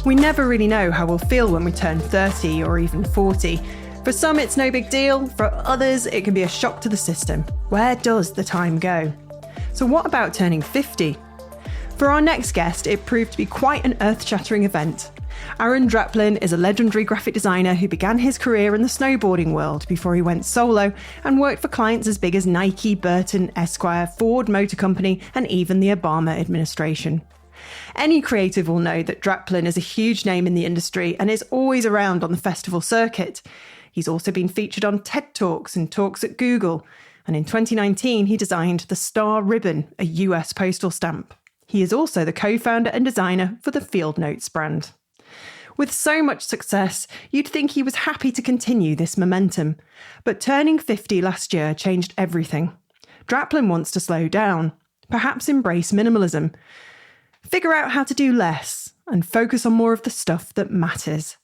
We never really know how we'll feel when we turn 30 or even 40. For some, it's no big deal. For others, it can be a shock to the system. Where does the time go? So what about turning 50? For our next guest, it proved to be quite an earth-shattering event. Aaron Draplin is a legendary graphic designer who began his career in the snowboarding world before he went solo and worked for clients as big as Nike, Burton, Esquire, Ford Motor Company, and even the Obama administration. Any creative will know that Draplin is a huge name in the industry and is always around on the festival circuit. He's also been featured on TED Talks and talks at Google. And in 2019, he designed the Star Ribbon, a US postal stamp. He is also the co-founder and designer for the Field Notes brand. With so much success, you'd think he was happy to continue this momentum. But turning 50 last year changed everything. Draplin wants to slow down, perhaps embrace minimalism, figure out how to do less, and focus on more of the stuff that matters.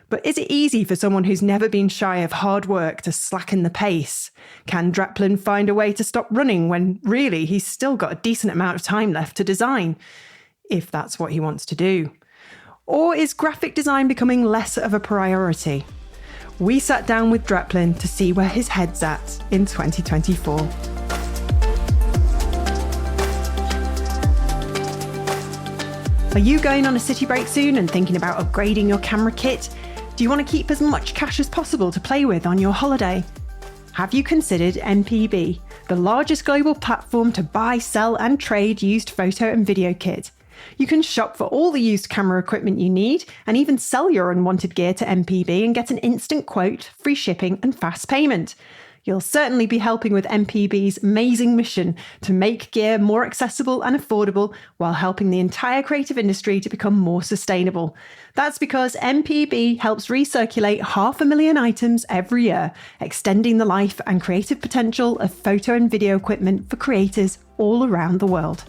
But is it easy for someone who's never been shy of hard work to slacken the pace? Can Draplin find a way to stop running when really he's still got a decent amount of time left to design, if that's what he wants to do? Or is graphic design becoming less of a priority? We sat down with Draplin to see where his head's at in 2024. Are you going on a city break soon and thinking about upgrading your camera kit? Do you want to keep as much cash as possible to play with on your holiday? Have you considered MPB, the largest global platform to buy, sell and trade used photo and video kit? You can shop for all the used camera equipment you need and even sell your unwanted gear to MPB and get an instant quote, free shipping and fast payment. You'll certainly be helping with MPB's amazing mission to make gear more accessible and affordable while helping the entire creative industry to become more sustainable. That's because MPB helps recirculate 500,000 items every year, extending the life and creative potential of photo and video equipment for creators all around the world.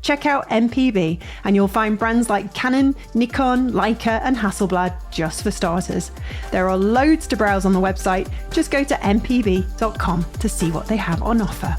Check out MPB and you'll find brands like Canon, Nikon, Leica and Hasselblad just for starters. There are loads to browse on the website. Just go to mpb.com to see what they have on offer.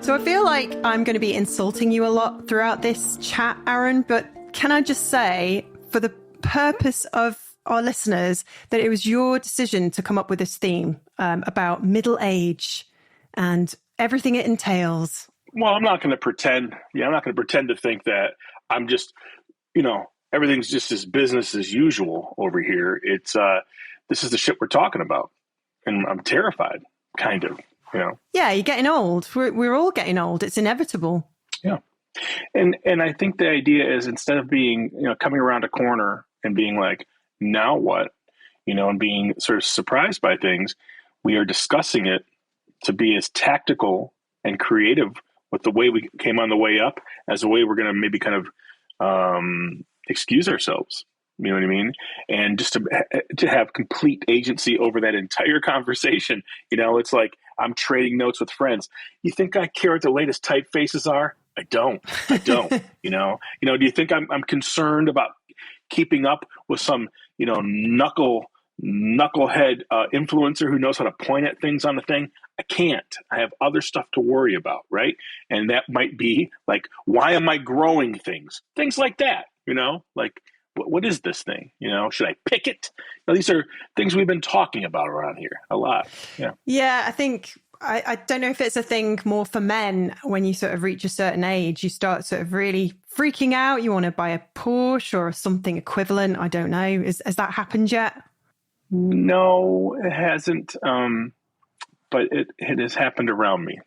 So I feel like I'm going to be insulting you a lot throughout this chat, Aaron, but can I just say, for the purpose of our listeners, that it was your decision to come up with this theme about middle age and everything it entails. Well, I'm not going to pretend. I'm not going to pretend to think that I'm just, everything's just as business as usual over here. It's this is the shit we're talking about, and I'm terrified, kind of. Yeah, you're getting old. We're all getting old. It's inevitable. Yeah, and I think the idea is, instead of being coming around a corner and being like, now what, and being sort of surprised by things, we are discussing it to be as tactical and creative with the way we came on the way up as the way we're going to maybe kind of excuse ourselves. You know what I mean? And just to have complete agency over that entire conversation. It's like I'm trading notes with friends. You think I care what the latest typefaces are? I don't. Do you think I'm concerned about keeping up with some, knucklehead influencer who knows how to point at things on the thing? I can't. I have other stuff to worry about, right? And that might be like, why am I growing things? Things like that, like, what is this thing? Should I pick it? These are things we've been talking about around here a lot. Yeah. Yeah, I think, I don't know if it's a thing more for men. When you sort of reach a certain age, you start sort of really freaking out. You want to buy a Porsche or something equivalent. I don't know. Has that happened yet? No, it hasn't. But it has happened around me.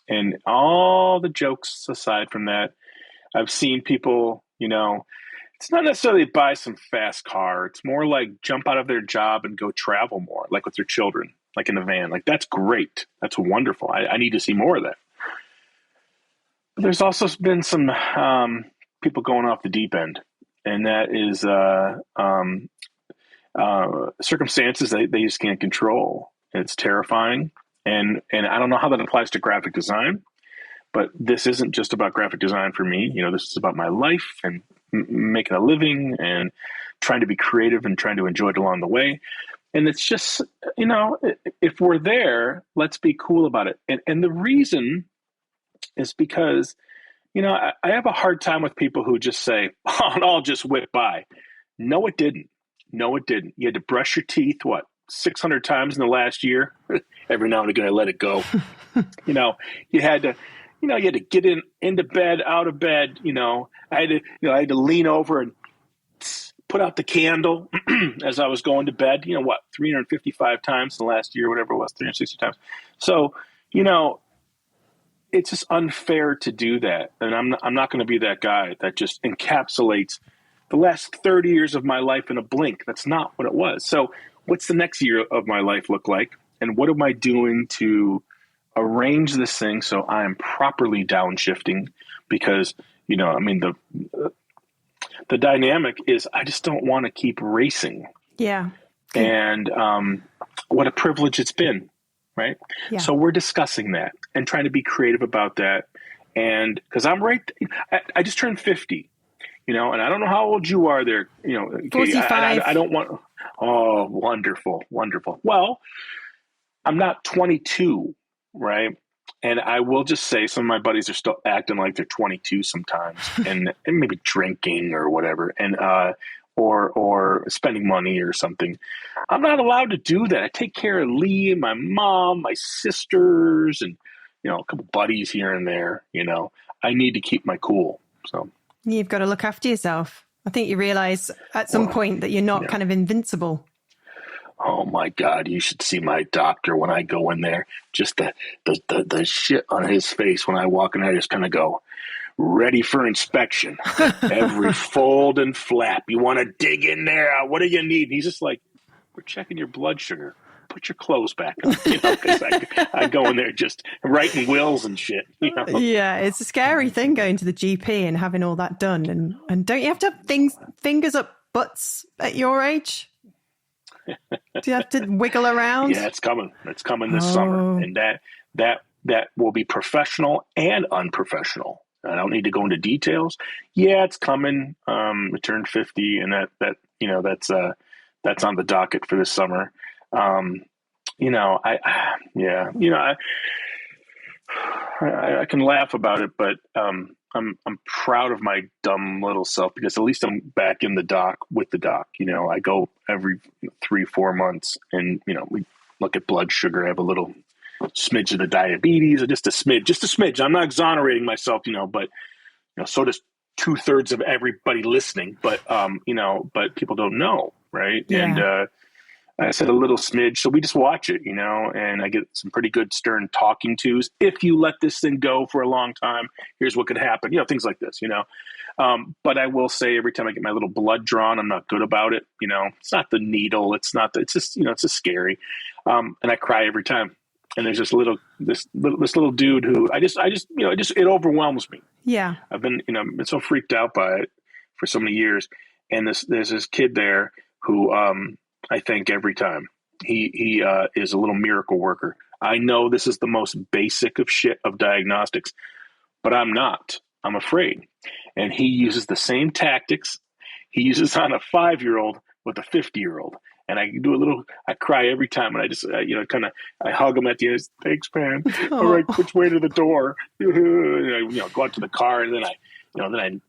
And all the jokes aside from that, I've seen people, it's not necessarily buy some fast car. It's more like jump out of their job and go travel more, like with their children, like in a van. Like, that's great. That's wonderful. I need to see more of that. But there's also been some people going off the deep end, and that is circumstances they just can't control. It's terrifying. And I don't know how that applies to graphic design, but this isn't just about graphic design for me. This is about my life and making a living and trying to be creative and trying to enjoy it along the way. And it's just, if we're there, let's be cool about it. And the reason is because I have a hard time with people who just say, oh, and I'll just whip by. No, it didn't. No, it didn't. You had to brush your teeth, 600 times in the last year? Every now and again, I let it go. You had to, you had to get into bed, out of bed. I had to lean over and put out the candle as I was going to bed. 355 times in the last year, whatever it was, 360 times. So, it's just unfair to do that. And I'm not going to be that guy that just encapsulates the last 30 years of my life in a blink. That's not what it was. So what's the next year of my life look like? And what am I doing to arrange this thing so I am properly downshifting? Because, the dynamic is I just don't want to keep racing. Yeah. And what a privilege it's been. Right. Yeah. So we're discussing that and trying to be creative about that. And because I just turned 50, and I don't know how old you are there, Katie. 45. I don't want, oh, wonderful, wonderful. Well, I'm not 22, right? And I will just say some of my buddies are still acting like they're 22 sometimes and maybe drinking or whatever. And, or spending money or something. I'm not allowed to do that. I take care of Lee and my mom, my sisters, and, a couple buddies here and there. I need to keep my cool. So you've got to look after yourself. I think you realize at some point that you're not kind of invincible. Oh my God, you should see my doctor when I go in there. Just the shit on his face when I walk in there, I just kind of go, ready for inspection. Every fold and flap. You want to dig in there? What do you need? And he's just like, we're checking your blood sugar. Put your clothes back on. Because I go in there just writing wills and shit. Yeah, it's a scary thing going to the GP and having all that done. And don't you have to have fingers up butts at your age? Do you have to wiggle around? Yeah, it's coming. It's coming this summer. And that will be professional and unprofessional. I don't need to go into details. Yeah, it's coming. I turned 50, and that's on the docket for this summer. I can laugh about it, but I'm proud of my dumb little self because at least I'm back in the doc with the doc. I go every 3-4 months, and we look at blood sugar. I have a little smidge of the diabetes, or just a smidge. I'm not exonerating myself, but so does 2/3 of everybody listening. But but people don't know, right? Yeah. And I said a little smidge, so we just watch it, and I get some pretty good stern talking tos. If you let this thing go for a long time, here's what could happen. Things like this. But I will say every time I get my little blood drawn, I'm not good about it. It's not the needle. It's just it's just scary, and I cry every time. And there's this little dude who it overwhelms me. Yeah. I've been so freaked out by it for so many years. And there's this kid there who I thank every time. He is a little miracle worker. I know this is the most basic of shit of diagnostics, but I'm not. I'm afraid. And he uses the same tactics he uses on a 5-year-old with a 50-year-old. And I cry every time. And I just, I hug him at the end. Thanks, man. All right, which way to the door? And I, go out to the car, and then I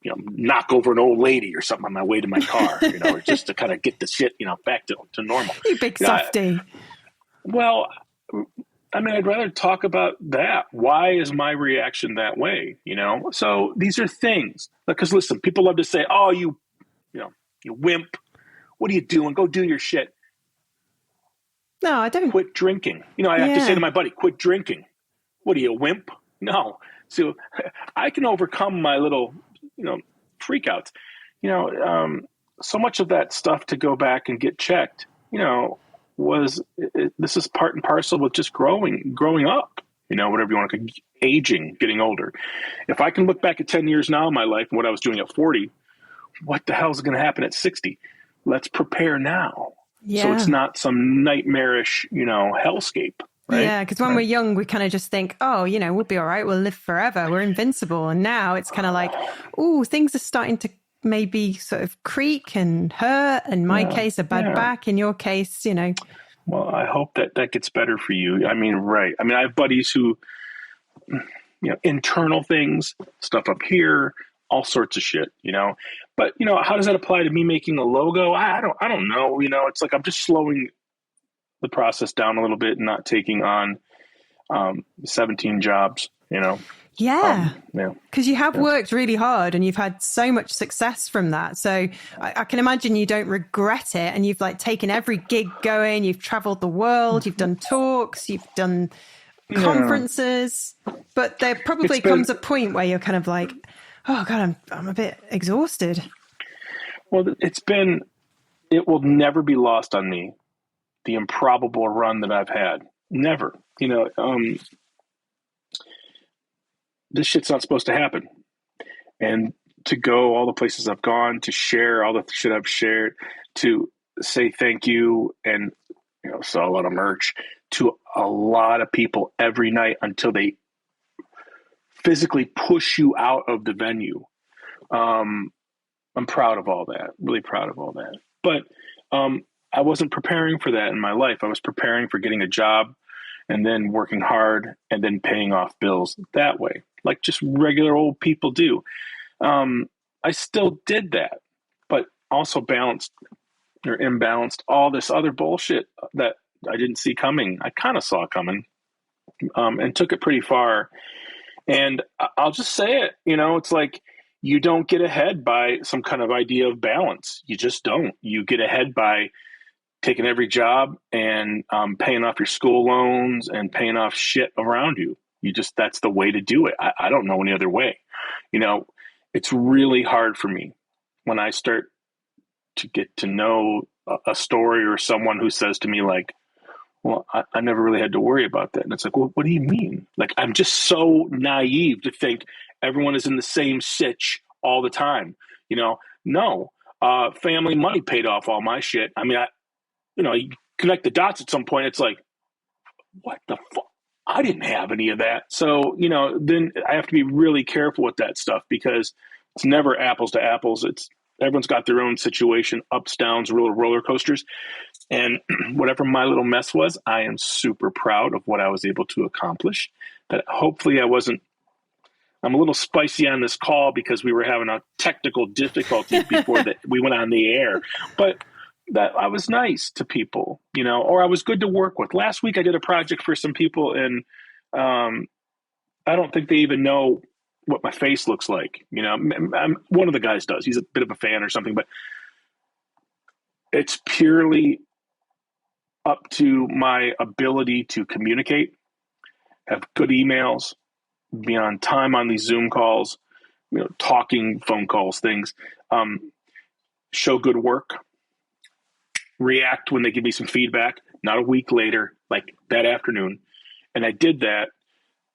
knock over an old lady or something on my way to my car, or just to kind of get the shit, back to normal. You big softy. I'd rather talk about that. Why is my reaction that way? So these are things. Because listen, people love to say, "Oh, you wimp. What are you doing? Go do your shit." No, I don't. Quit drinking. I have to say to my buddy, quit drinking. What are you, a wimp? No. So I can overcome my little, freakouts. So much of that stuff to go back and get checked, this is part and parcel with just growing up, whatever you want to call it, aging, getting older. If I can look back at 10 years now in my life and what I was doing at 40, what the hell is going to happen at 60? Let's prepare now. Yeah. So it's not some nightmarish, hellscape. Right? Yeah, because when we're young, we kind of just think, oh, we'll be all right. We'll live forever. We're invincible. And now it's kind of like, oh, things are starting to maybe sort of creak and hurt. In my case, a bad back. In your case, Well, I hope that gets better for you. Right. I have buddies who, internal things, stuff up here, all sorts of shit, But how does that apply to me making a logo? I don't know. It's like I'm just slowing the process down a little bit and not taking on 17 jobs. Yeah. Yeah. Because you have worked really hard and you've had so much success from that. So I can imagine you don't regret it. And you've like taken every gig going, you've traveled the world, you've done talks, you've done conferences, but there probably comes a point where you're kind of like, oh God, I'm a bit exhausted. Well, it will never be lost on me, the improbable run that I've had. Never, this shit's not supposed to happen. And to go all the places I've gone, to share all the shit I've shared, to say thank you and, sell a lot of merch to a lot of people every night until they physically push you out of the venue. I'm proud of all that, really proud of all that. But I wasn't preparing for that in my life. I was preparing for getting a job and then working hard and then paying off bills that way, like just regular old people do. I still did that, but also balanced or imbalanced all this other bullshit that I didn't see coming. I kind of saw coming and took it pretty far. And I'll just say it, it's like you don't get ahead by some kind of idea of balance. You just don't. You get ahead by taking every job and paying off your school loans and paying off shit around you. That's the way to do it. I don't know any other way. It's really hard for me when I start to get to know a story or someone who says to me like, well, I never really had to worry about that. And it's like, well, what do you mean? Like, I'm just so naive to think everyone is in the same sitch all the time. No, family money paid off all my shit. I mean, you connect the dots at some point. It's like, what the fuck? I didn't have any of that. So, then I have to be really careful with that stuff because it's never apples to apples. Everyone's got their own situation, ups, downs, roller coasters. And whatever my little mess was, I am super proud of what I was able to accomplish. That hopefully I'm a little spicy on this call because we were having a technical difficulty before we went on the air. But that I was nice to people, or I was good to work with. Last week I did a project for some people and I don't think they even know what my face looks like. One of the guys does. He's a bit of a fan or something, but it's purely up to my ability to communicate, have good emails, be on time on these Zoom calls, talking, phone calls, things, show good work, react when they give me some feedback, not a week later, like that afternoon. And I did that.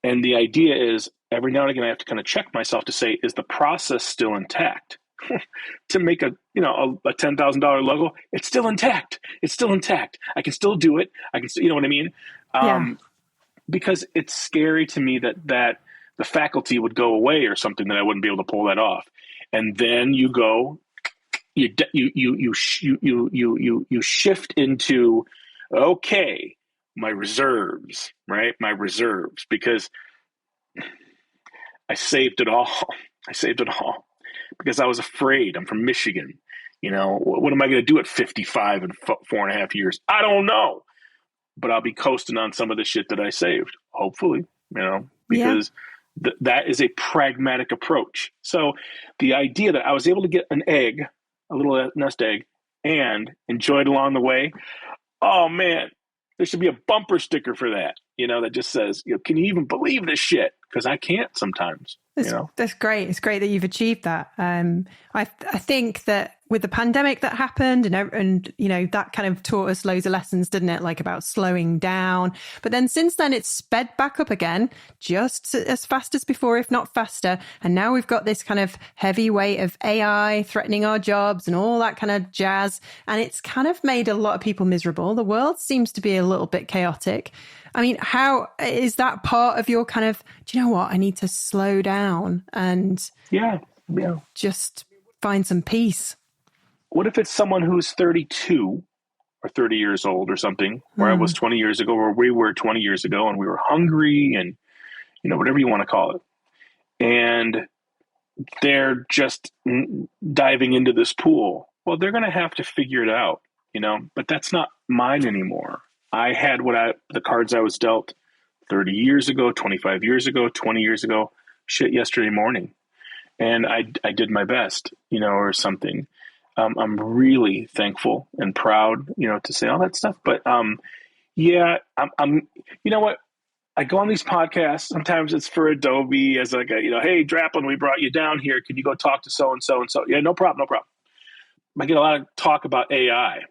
And the idea is every now and again, I have to kind of check myself to say, is the process still intact? To make a $10,000 logo, it's still intact. It's still intact. I can still do it. I can still, you know what I mean? Because it's scary to me that the faculty would go away or something, that I wouldn't be able to pull that off. And then you go, you shift into, okay, my reserves, right? My reserves, because I saved it all. I saved it all because I was afraid. I'm from Michigan. What am I going to do at 55 in 4.5 years? I don't know, but I'll be coasting on some of the shit that I saved, hopefully, because that is a pragmatic approach. So the idea that I was able to get an egg, a little nest egg, and enjoy it along the way. Oh man, there should be a bumper sticker for that, that just says, can you even believe this shit? Because I can't sometimes. That's great. It's great that you've achieved that. I think that with the pandemic that happened and that kind of taught us loads of lessons, didn't it? Like about slowing down. But then since then it's sped back up again, just as fast as before, if not faster. And now we've got this kind of heavy weight of AI threatening our jobs and all that kind of jazz. And it's kind of made a lot of people miserable. The world seems to be a little bit chaotic. I mean, how is that part of your kind of, do you know what? I need to slow down and just find some peace. What if it's someone who's 32 or 30 years old or something, where I was 20 years ago, or we were 20 years ago, and we were hungry and, whatever you want to call it. And they're just diving into this pool. Well, they're going to have to figure it out, but that's not mine anymore. I had the cards I was dealt 30 years ago, 25 years ago, 20 years ago, shit yesterday morning. And I did my best, or something. I'm really thankful and proud, to say all that stuff. But yeah, I'm you know what? I go on these podcasts. Sometimes it's for Adobe as like hey, Draplin, we brought you down here. Can you go talk to so and so and so? Yeah, no problem, no problem. I get a lot of talk about AI,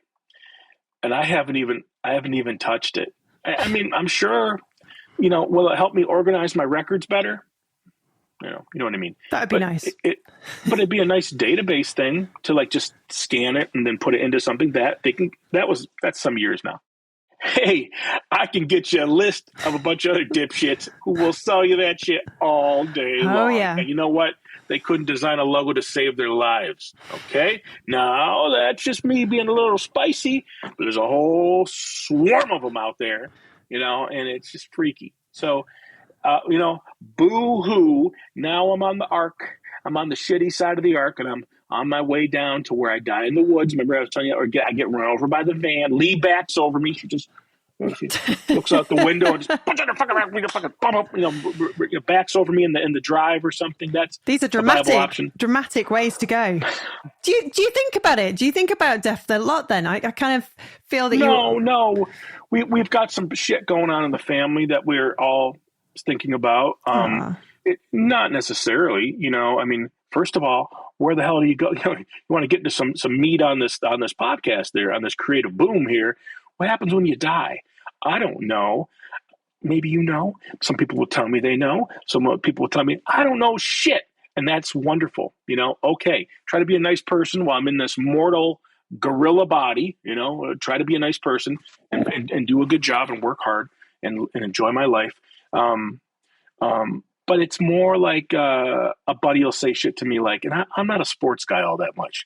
and I haven't even touched it. I mean, I'm sure, will it help me organize my records better? You know what I mean? That'd be nice. But it'd be a nice database thing to like just scan it and then put it into something that they can. That's some years now. Hey, I can get you a list of a bunch of other dipshits who will sell you that shit all day long. Oh, yeah. And you know what? They couldn't design a logo to save their lives. Okay? Now, that's just me being a little spicy, but there's a whole swarm of them out there, and it's just freaky. So, boo-hoo. Now I'm on the arc. I'm on the shitty side of the arc, and I'm on my way down to where I die in the woods. Remember I was telling you, I get run over by the van. Lee backs over me. She looks out the window and just backs over me in the drive or something. These are dramatic ways to go. Do you think about it? Do you think about death a lot then? I kind of feel that No. We've got some shit going on in the family that we're all thinking about. Not necessarily, I mean, first of all, where the hell do you go? You want to get into some meat on this podcast there, on this creative boom here. What happens when you die? I don't know. Maybe some people will tell me they know. Some people will tell me I don't know shit. And that's wonderful. Okay, try to be a nice person while I'm in this mortal gorilla body, try to be a nice person and do a good job and work hard and enjoy my life. But it's more like a buddy will say shit to me like, and I'm not a sports guy all that much.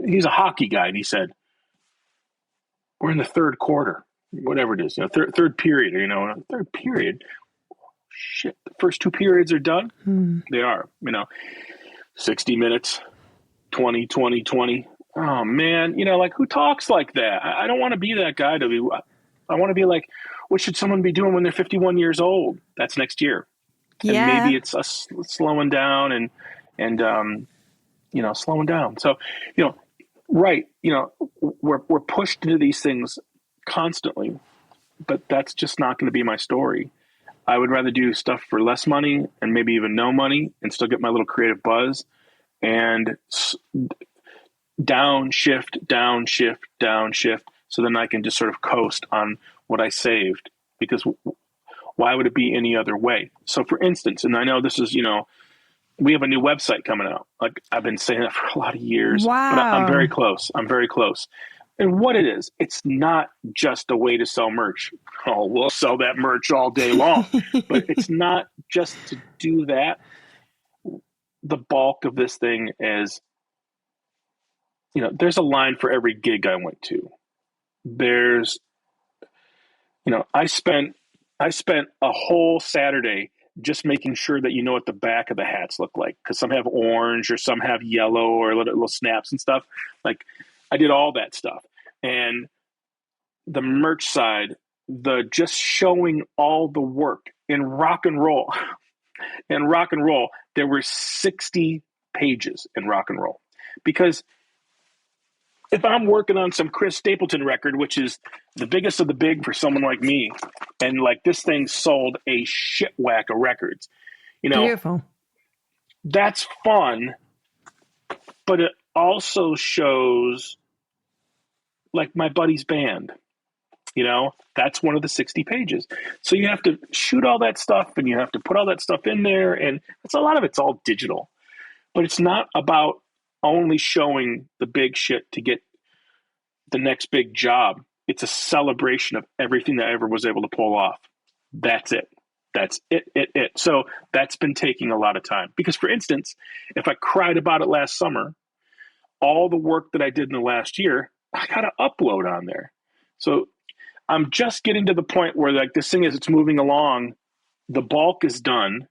He's a hockey guy, and he said, "We're in the third quarter, whatever it is, third period, third period. Shit, the first two periods are done. They are, 60 minutes, 20. Oh man, like who talks like that? I don't want to be that guy. I want to be like, what should someone be doing when they're 51 years old? That's next year. Yeah. And maybe it's us slowing down and slowing down. So, right. We're pushed into these things constantly, but that's just not going to be my story. I would rather do stuff for less money and maybe even no money and still get my little creative buzz and downshift. So then I can just sort of coast on what I saved, because why would it be any other way? So for instance, and I know this is, we have a new website coming out. Like I've been saying that for a lot of years. Wow. But I'm very close. And what it is, it's not just a way to sell merch. Oh, we'll sell that merch all day long. But it's not just to do that. The bulk of this thing is, there's a line for every gig I went to. There's, I spent a whole Saturday just making sure that what the back of the hats look like, because some have orange or some have yellow or little snaps and stuff. Like I did all that stuff. And the merch side, just showing all the work in rock and roll. There were 60 pages in rock and roll, because if I'm working on some Chris Stapleton record, which is the biggest of the big for someone like me, and like this thing sold a shit whack of records, Beautiful. That's fun, but it also shows like my buddy's band, that's one of the 60 pages. So you have to shoot all that stuff and you have to put all that stuff in there. And a lot of it's all digital, but it's not about only showing the big shit to get the next big job. It's a celebration of everything that I ever was able to pull off. That's it. So that's been taking a lot of time, because for instance, if I cried about it last summer, all the work that I did in the last year, I got to upload on there. So I'm just getting to the point where like this thing, as it's moving along, the bulk is done.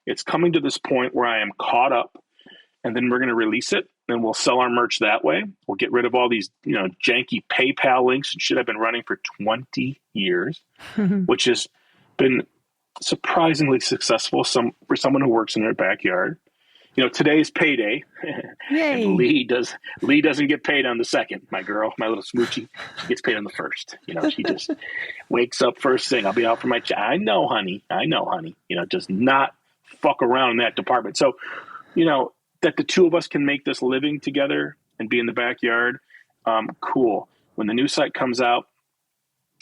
It's coming to this point where I am caught up, and then we're going to release it, and we'll sell our merch that way. We'll get rid of all these, janky PayPal links and shit I've been running for 20 years, which has been surprisingly successful for someone who works in their backyard. Today's payday. Yay. And Lee doesn't get paid on the second. My girl, my little smoochie, she gets paid on the first. She just wakes up first thing. I'll be out for my I know, honey. Just not fuck around in that department. So, that the two of us can make this living together and be in the backyard, cool. When the new site comes out,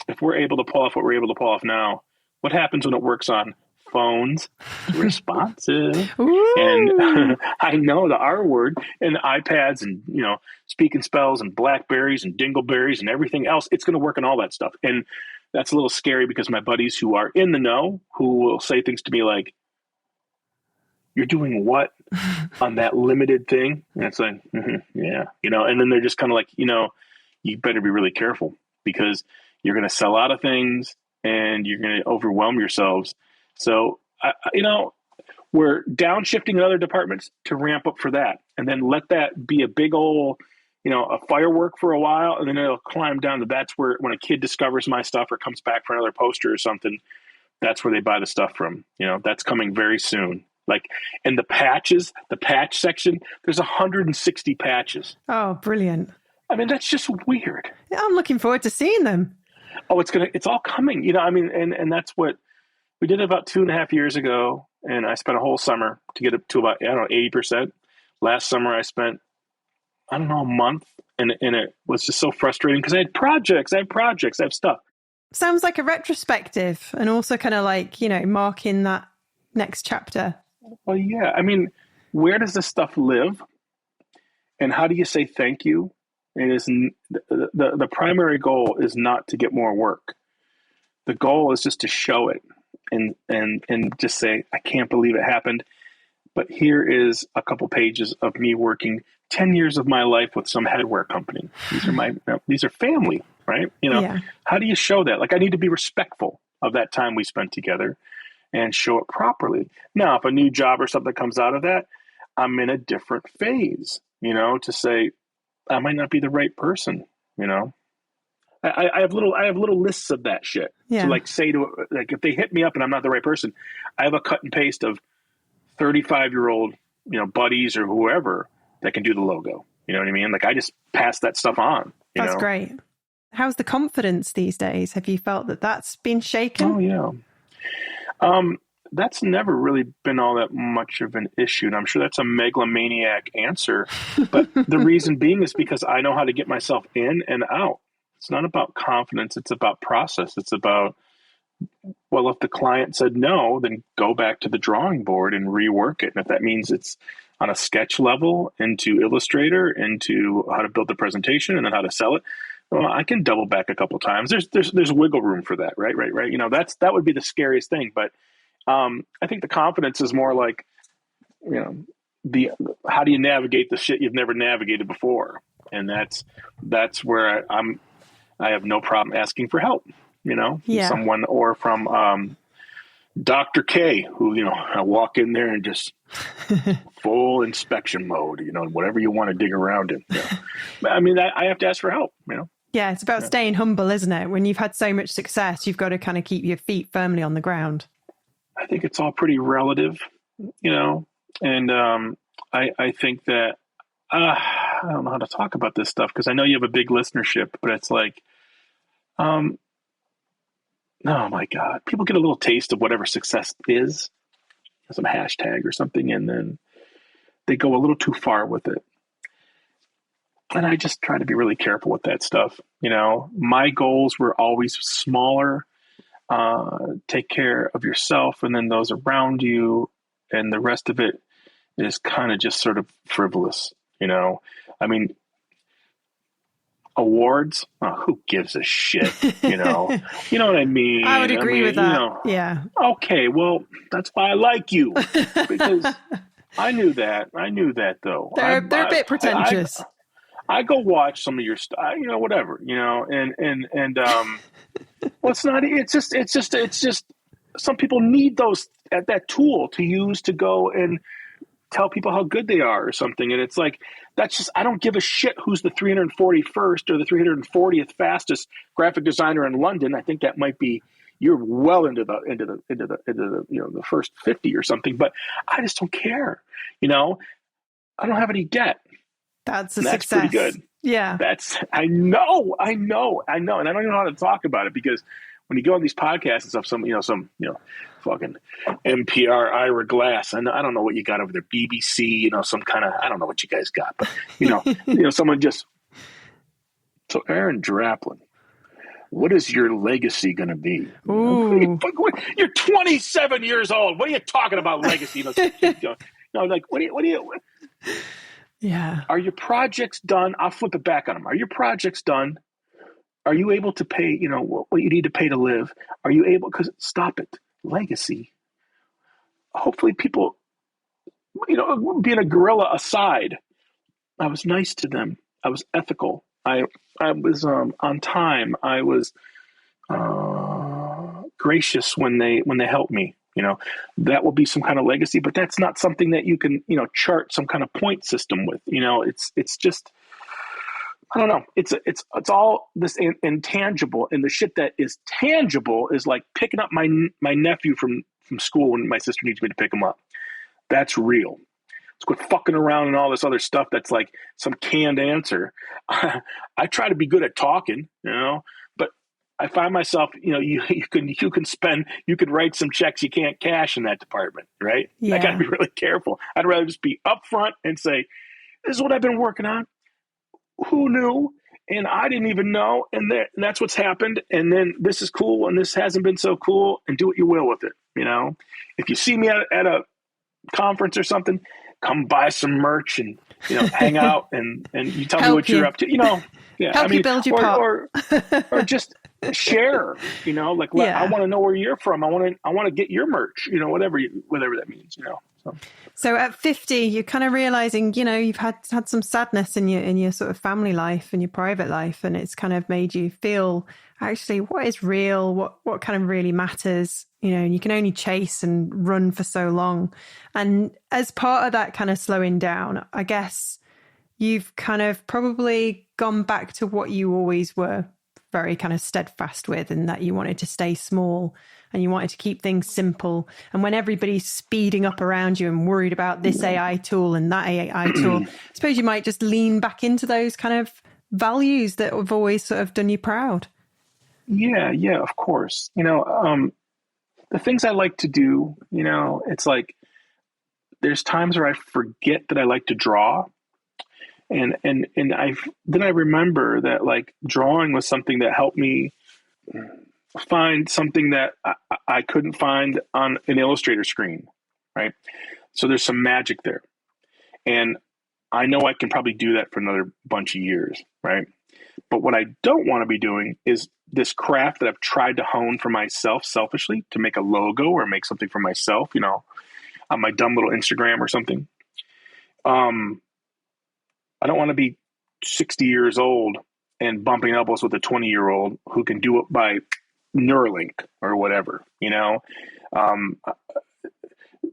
if we're able to pull off what we're able to pull off now, what happens when it works on phones? Responsive. And I know the R word, and iPads and, speaking spells and Blackberries and Dingleberries and everything else. It's going to work on all that stuff. And that's a little scary because my buddies who are in the know, who will say things to me like, you're doing what on that limited thing? And it's like, yeah, and then they're just kind of like, you better be really careful because you're going to sell out of things and you're going to overwhelm yourselves. So, we're downshifting in other departments to ramp up for that. And then let that be a big old, a firework for a while. And then it'll climb down to that's where when a kid discovers my stuff or comes back for another poster or something, that's where they buy the stuff from. That's coming very soon. Like in the patch section, there's 160 patches. Oh, brilliant. I mean, that's just weird. Yeah, I'm looking forward to seeing them. Oh, it's all coming, and that's what we did about 2.5 years ago. And I spent a whole summer to get up to about, 80%. Last summer I spent, a month, and it was just so frustrating because I had projects, I have stuff. Sounds like a retrospective and also kind of like, marking that next chapter. Well, yeah. I mean, where does this stuff live? And how do you say thank you? It is the primary goal is not to get more work. The goal is just to show it and just say, I can't believe it happened. But here is a couple pages of me working 10 years of my life with some headwear company. These are family, right? Yeah. How do you show that? Like, I need to be respectful of that time we spent together and show it properly. Now, if a new job or something comes out of that, I'm in a different phase, to say I might not be the right person, I have little lists of that shit. Yeah. To say if they hit me up and I'm not the right person, I have a cut and paste of 35-year-old, buddies or whoever that can do the logo. You know what I mean? Like I just pass that stuff on. That's great. How's the confidence these days? Have you felt that that's been shaken? Oh yeah. That's never really been all that much of an issue. And I'm sure that's a megalomaniac answer. But the reason being is because I know how to get myself in and out. It's not about confidence. It's about process. It's about, well, if the client said no, then go back to the drawing board and rework it. And if that means it's on a sketch level into Illustrator, into how to build the presentation and then how to sell it, well, I can double back a couple times. There's wiggle room for that, right? That would be the scariest thing. But I think the confidence is more like, how do you navigate the shit you've never navigated before? And that's where I have no problem asking for help, from someone or from Dr. K, who, I walk in there and just full inspection mode, whatever you want to dig around in. I mean, I have to ask for help, Yeah, it's about staying humble, isn't it? When you've had so much success, you've got to kind of keep your feet firmly on the ground. I think it's all pretty relative, and I think that I don't know how to talk about this stuff because I know you have a big listenership, but it's like, oh my God, people get a little taste of whatever success is, some hashtag or something, and then they go a little too far with it. And I just try to be really careful with that stuff. My goals were always smaller. Take care of yourself and then those around you, and the rest of it is kind of just sort of frivolous. I mean, awards, who gives a shit? You know what I mean? I would agree with that. Yeah. Okay, well, that's why I like you, because I knew that though. They're a bit pretentious. I go watch some of your stuff, whatever, and well, it's just some people need that tool to use to go and tell people how good they are or something. And it's like, that's just, I don't give a shit who's the 341st or the 340th fastest graphic designer in London. I think that might be, you're well into the the first 50 or something, but I just don't care. I don't have any debt. That's a and success. That's pretty good. Yeah. I know. And I don't even know how to talk about it, because when you go on these podcasts and stuff, some fucking NPR, Ira Glass, and I don't know what you got over there, BBC, some kind of, I don't know what you guys got, but someone just, so Aaron Draplin, what is your legacy going to be? Ooh. You're 27 years old. What are you talking about legacy? Like, what do you? Yeah. Are your projects done? I'll flip it back on them. Are your projects done? Are you able to pay, what you need to pay to live? Are you able, because stop it, legacy. Hopefully people, being a gorilla aside, I was nice to them. I was ethical. I was on time. I was gracious when they helped me. That will be some kind of legacy, but that's not something that you can, chart some kind of point system with. It's just, I don't know. It's all this intangible, and the shit that is tangible is like picking up my nephew from school when my sister needs me to pick him up. That's real. Let's quit fucking around and all this other stuff that's like some canned answer. I try to be good at talking, but I find myself, you could write some checks you can't cash in that department, right? Yeah. I got to be really careful. I'd rather just be upfront and say, this is what I've been working on. Who knew? And I didn't even know. And that's what's happened. And then this is cool, and this hasn't been so cool, and do what you will with it. If you see me at a conference or something, come buy some merch and, hang out and you tell me what you're up to, yeah. Help you build your pot. Or just share, I want to know where you're from. I want to get your merch, whatever that means, So at 50, you're kind of realizing, you've had some sadness in your sort of family life and your private life, and it's kind of made you feel actually what is real, what kind of really matters, and you can only chase and run for so long. And as part of that kind of slowing down, I guess you've kind of probably gone back to what you always were very kind of steadfast with, and that you wanted to stay small and you wanted to keep things simple. And when everybody's speeding up around you and worried about this AI tool and that AI tool, I suppose you might just lean back into those kind of values that have always sort of done you proud. Yeah, of course. The things I like to do, it's like there's times where I forget that I like to draw. And I remember that like drawing was something that helped me find something that I couldn't find on an Illustrator screen, right? So there's some magic there. And I know I can probably do that for another bunch of years, right? But what I don't want to be doing is this craft that I've tried to hone for myself selfishly to make a logo or make something for myself, on my dumb little Instagram or something. I don't want to be 60 years old and bumping elbows with a 20-year-old who can do it by Neuralink or whatever,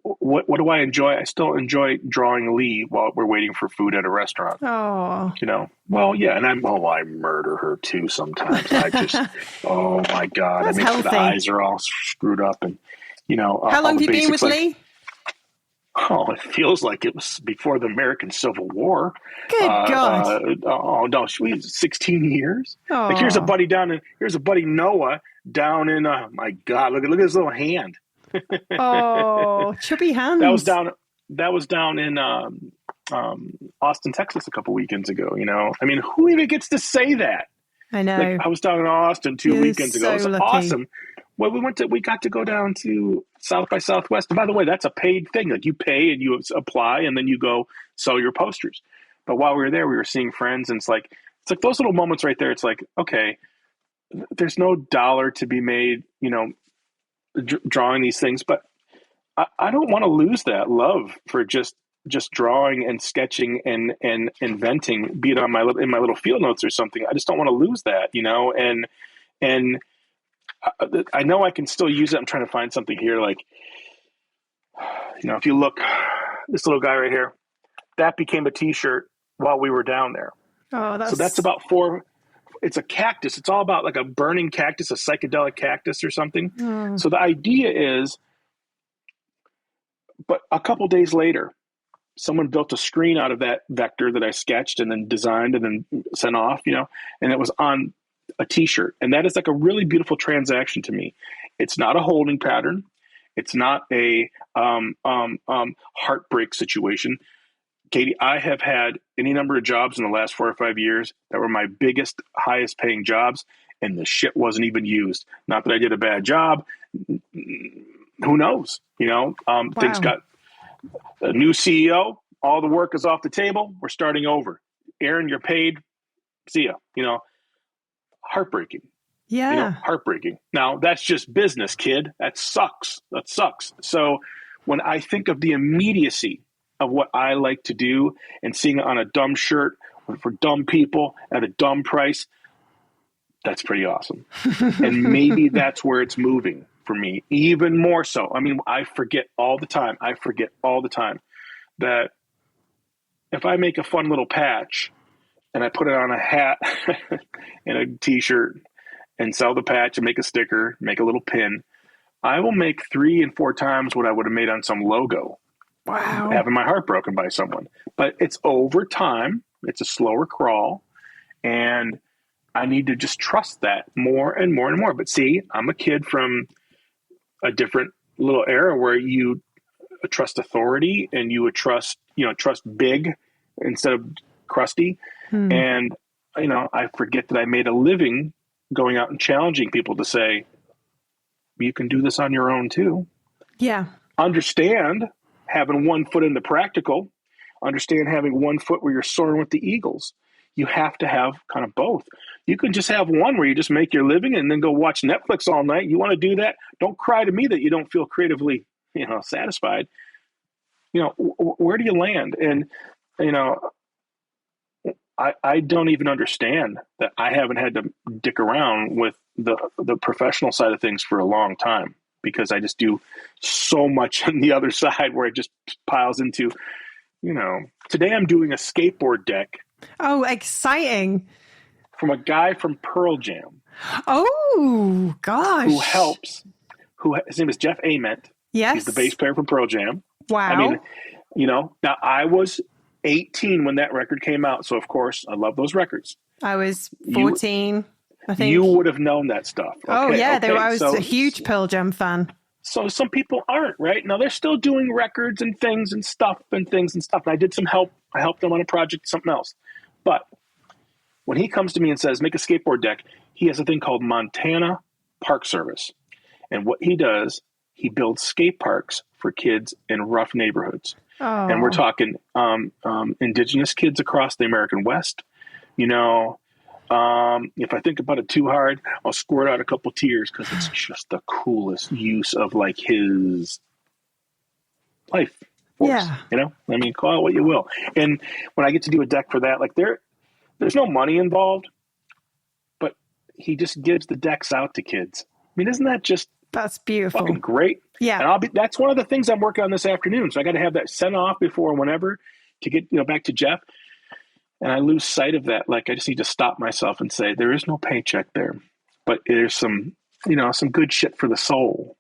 What do I enjoy? I still enjoy drawing Lee while we're waiting for food at a restaurant. Oh, Well, yeah, and I murder her too sometimes. I just, oh my God, that's I make sure the healthy. eyes are all screwed up, and How long have you been with Lee? Oh, it feels like it was before the American Civil War. Good God! Oh no, she was 16 years. Oh. Like here's a buddy Noah down in. My God, look at his little hand. Oh, chubby hands. That was down in Austin, Texas, a couple weekends ago. I mean, who even gets to say that? I know. Like, I was down in Austin 2 weekends ago. It was lucky. awesome. Well, we got to go down to South by Southwest. And by the way, that's a paid thing. Like you pay and you apply and then you go sell your posters. But while we were there, we were seeing friends, and it's like those little moments right there. It's like, okay, there's no dollar to be made, drawing these things, but I don't want to lose that love for just drawing and sketching and inventing, be it in my little field notes or something. I just don't want to lose that, and I know I can still use it. I'm trying to find something here. Like, if you look, this little guy right here, that became a t-shirt while we were down there. Oh, So that's about it's a cactus. It's all about like a burning cactus, a psychedelic cactus or something. So the idea is, but a couple days later, someone built a screen out of that vector that I sketched and then designed and then sent off, and it was on a t-shirt. And that is like a really beautiful transaction to me. It's not a holding pattern. It's not a heartbreak situation. Katie, I have had any number of jobs in the last 4 or 5 years that were my biggest, highest paying jobs, and the shit wasn't even used. Not that I did a bad job. Who knows? Things got a new CEO. All the work is off the table. We're starting over. Aaron, you're paid. See ya. Heartbreaking. Yeah. Heartbreaking. Now, that's just business, kid. That sucks. So when I think of the immediacy of what I like to do and seeing it on a dumb shirt for dumb people at a dumb price, that's pretty awesome. And maybe that's where it's moving for me, even more so. I mean, I forget all the time that if I make a fun little patch and I put it on a hat and a t-shirt and sell the patch and make a sticker, make a little pin, I will make 3 and 4 times what I would have made on some logo. Wow. Having my heart broken by someone. But it's over time. It's a slower crawl. And I need to just trust that more and more and more. But see, I'm a kid from a different little era where you trust authority and you would trust big instead of crusty. And, I forget that I made a living going out and challenging people to say, you can do this on your own too. Yeah. Understand having one foot in the practical, understand having one foot where you're soaring with the eagles. You have to have kind of both. You can just have one where you just make your living and then go watch Netflix all night. You want to do that? Don't cry to me that you don't feel creatively, satisfied. Where do you land? And, I don't even understand that I haven't had to dick around with the professional side of things for a long time, because I just do so much on the other side where it just piles into, today I'm doing a skateboard deck. Oh, exciting. From a guy from Pearl Jam. Oh, gosh. His name is Jeff Ament. Yes. He's the bass player from Pearl Jam. Wow. I mean, now I was 18 when that record came out. So of course I love those records. I was 14. I think you would have known that stuff. I was a huge Pearl Jam fan. So some people aren't, right? Now they're still doing records and things and stuff. And I did some help. I helped them on a project, something else. But when he comes to me and says, make a skateboard deck, he has a thing called Montana Park Service. And what he does, he builds skate parks for kids in rough neighborhoods. Oh. And we're talking indigenous kids across the American West. If I think about it too hard, I'll squirt out a couple tears because it's just the coolest use of like his life force. Yeah. I mean, call it what you will. And when I get to do a deck for that, like there's no money involved, but he just gives the decks out to kids. I mean, isn't that just that's beautiful? Fucking great. Yeah. And that's one of the things I'm working on this afternoon. So I got to have that sent off before whenever to get, back to Jeff. And I lose sight of that. Like I just need to stop myself and say, there is no paycheck there, but there's some, some good shit for the soul,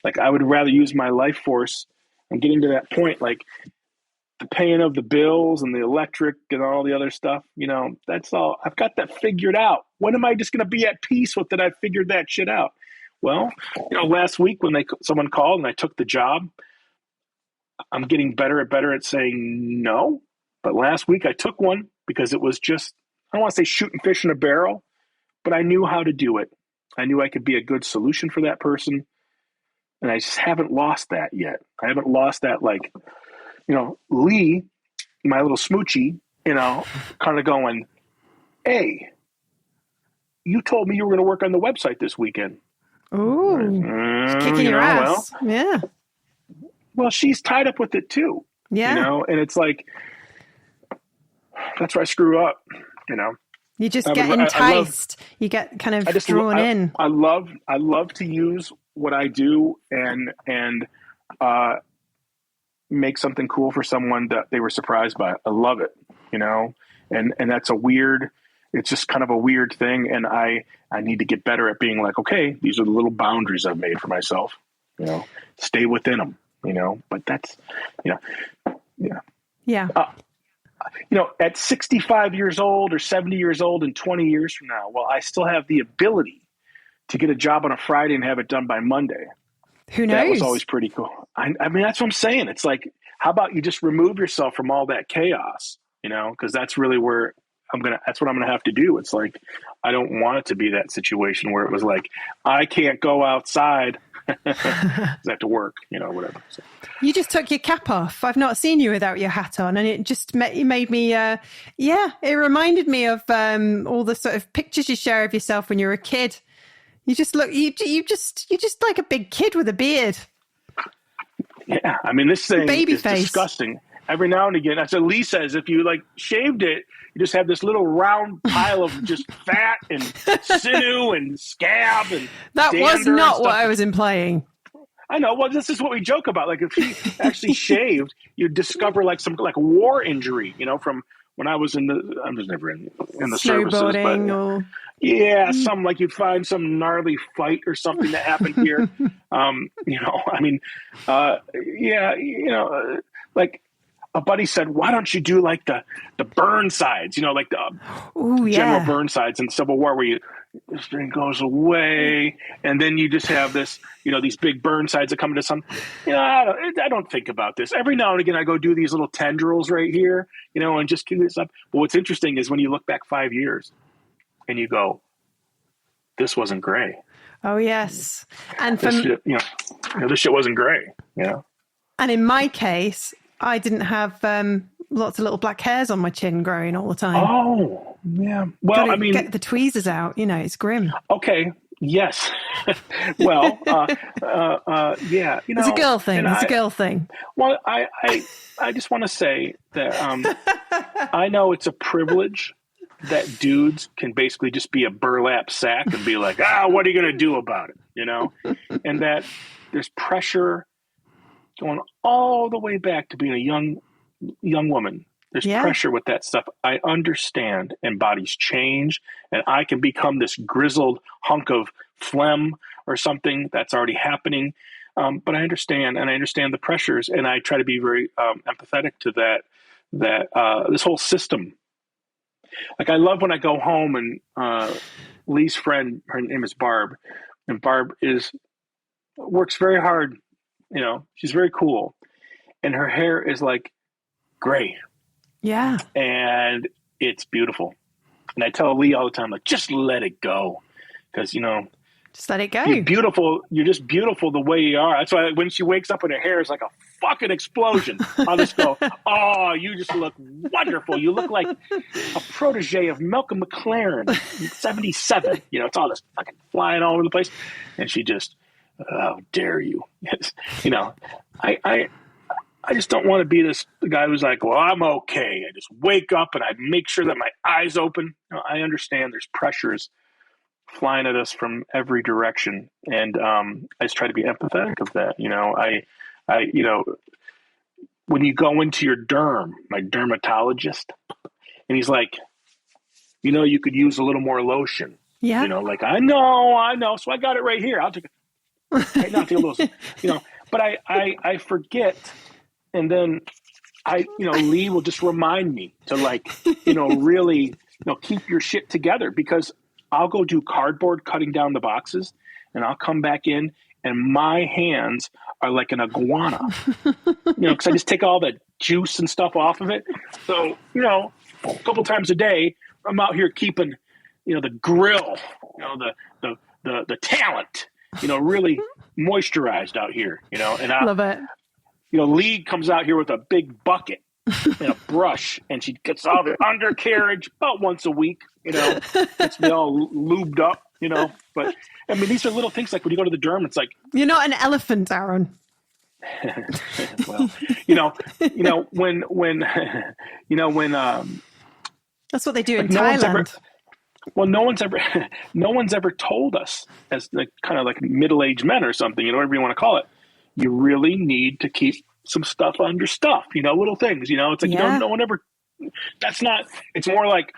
like I would rather use my life force and getting to that point, like the paying of the bills and the electric and all the other stuff, that's all. I've got that figured out. When am I just going to be at peace with that? I figured that shit out. Well, last week when someone called and I took the job, I'm getting better at saying no. But last week I took one because it was just, I don't want to say shooting fish in a barrel, but I knew how to do it. I knew I could be a good solution for that person. And I just haven't lost that yet. I haven't lost that, like, Lee, my little smoochie, kind of going, hey, you told me you were going to work on the website this weekend. Ooh, kicking your ass. Well, yeah. Well, she's tied up with it too. Yeah. And it's like, that's where I screw up, You just I get would, enticed. You get kind of drawn in. I love to use what I do and make something cool for someone that they were surprised by. I love it, and that's it's just kind of a weird thing. And I need to get better at being like, okay, these are the little boundaries I've made for myself, stay within them, but that's, yeah. Yeah. At 65 years old or 70 years old and 20 years from now, well, I still have the ability to get a job on a Friday and have it done by Monday. Who knows? That was always pretty cool. I mean, that's what I'm saying. It's like, how about you just remove yourself from all that chaos, because that's really where that's what I'm going to have to do. It's like, I don't want it to be that situation where it was like, I can't go outside because I have to work, whatever. So. You just took your cap off. I've not seen you without your hat on, and it just made me, it reminded me of all the sort of pictures you share of yourself when you were a kid. You just look, you're just like a big kid with a beard. Yeah, I mean, this thing is face. Disgusting. Every now and again, that's what Lee says. If you shaved it, you just have this little round pile of just fat and sinew and scab and that was not what I was implying. I know. Well, this is what we joke about. Like if he actually shaved, you'd discover some war injury. From when I was I was never in the services, but yeah, you'd find some gnarly fight or something that happened here. Like a buddy said, why don't you do like the Burnsides, like the General Burnsides in the Civil War, where this thing goes away, and then you just have this, these big Burnsides that come into some, I don't think about this. Every now and again, I go do these little tendrils right here, and just do this up. But what's interesting is when you look back 5 years and you go, this wasn't gray. Oh, yes. And this shit wasn't gray, And in my case, I didn't have lots of little black hairs on my chin growing all the time. Oh, yeah. Well, get the tweezers out. It's grim. Okay. Yes. Well, yeah. It's a girl thing. It's a girl thing. Well, I just want to say that I know it's a privilege that dudes can basically just be a burlap sack and be like, what are you going to do about it? And that there's pressure going all the way back to being a young woman. There's pressure with that stuff. I understand, and bodies change, and I can become this grizzled hunk of phlegm or something that's already happening. But I understand, and I understand the pressures, and I try to be very empathetic to that this whole system. Like I love when I go home and Lee's friend, her name is Barb, and Barb works very hard. She's very cool, and her hair is like gray. Yeah. And it's beautiful. And I tell Lee all the time, like, just let it go. Because, just let it go. You're beautiful. You're just beautiful the way you are. That's why when she wakes up and her hair is like a fucking explosion, I'll just go, oh, you just look wonderful. You look like a protege of Malcolm McLaren in 77. It's all this fucking flying all over the place. And she just, how dare you? I just don't want to be the guy who's like, well, I'm okay. I just wake up and I make sure that my eyes open. I understand there's pressures flying at us from every direction. And I just try to be empathetic of that. When you go into your my dermatologist, and he's like, you could use a little more lotion. Yeah. I know. So I got it right here. I'll take it right now. Take a lotion, but I forget. And then Lee will just remind me to really, keep your shit together, because I'll go do cardboard cutting down the boxes, and I'll come back in and my hands are like an iguana, because I just take all the juice and stuff off of it. So, a couple times a day, I'm out here keeping, the grill, the talent, really moisturized out here, and I love it. Lee comes out here with a big bucket and a brush, and she gets all the undercarriage about once a week, gets me all lubed up, but I mean, these are little things like when you go to the derm, it's like, you're not an elephant, Aaron. Well, when that's what they do in Thailand. Well, no one's ever told us as like kind of like middle-aged men or something, whatever you want to call it. You really need to keep some stuff under stuff, little things, it's like, Yeah. no one ever, that's not, it's more like,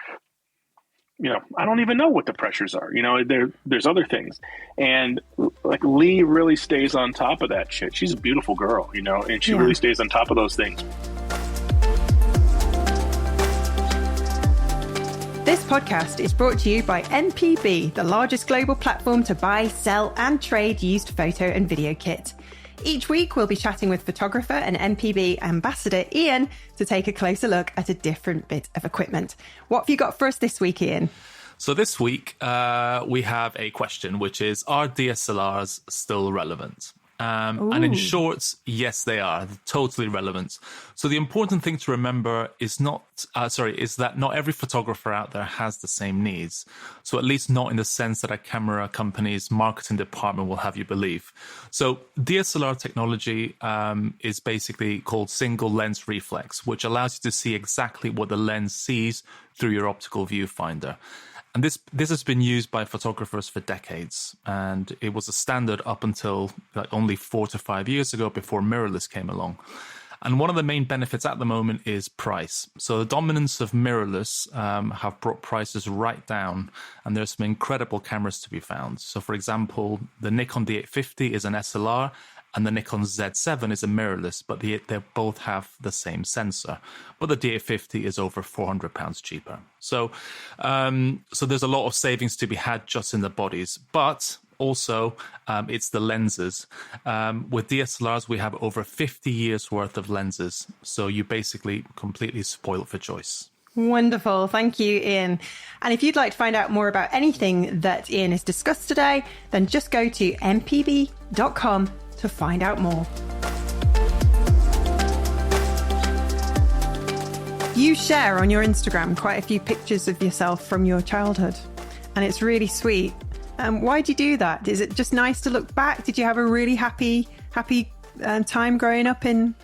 I don't even know what the pressures are, there's other things. And like Lee really stays on top of that shit. She's a beautiful girl, and she really stays on top of those things. This podcast is brought to you by NPB, the largest global platform to buy, sell, and trade used photo and video kit. Each week, we'll be chatting with photographer and NPB ambassador Ian to take a closer look at a different bit of equipment. What have you got for us this week, Ian? So this week, we have a question, which is, are DSLRs still relevant? And in short, yes, they are totally relevant. So the important thing to remember is that not every photographer out there has the same needs. So at least not in the sense that a camera company's marketing department will have you believe. So DSLR technology is basically called single lens reflex, which allows you to see exactly what the lens sees through your optical viewfinder. And this has been used by photographers for decades, and it was a standard up until only 4 to 5 years ago before mirrorless came along. And one of the main benefits at the moment is price. So the dominance of mirrorless have brought prices right down, and there's some incredible cameras to be found. So for example, the Nikon D850 is an SLR, and the Nikon Z7 is a mirrorless, but they both have the same sensor. But the D850 is over £400 cheaper. So there's a lot of savings to be had just in the bodies. But also, it's the lenses. With DSLRs, we have over 50 years worth of lenses. So you basically completely spoiled for choice. Wonderful. Thank you, Ian. And if you'd like to find out more about anything that Ian has discussed today, then just go to mpb.com to find out more. You share on your Instagram quite a few pictures of yourself from your childhood, and it's really sweet. Why do you do that? Is it just nice to look back? Did you have a really happy time growing up in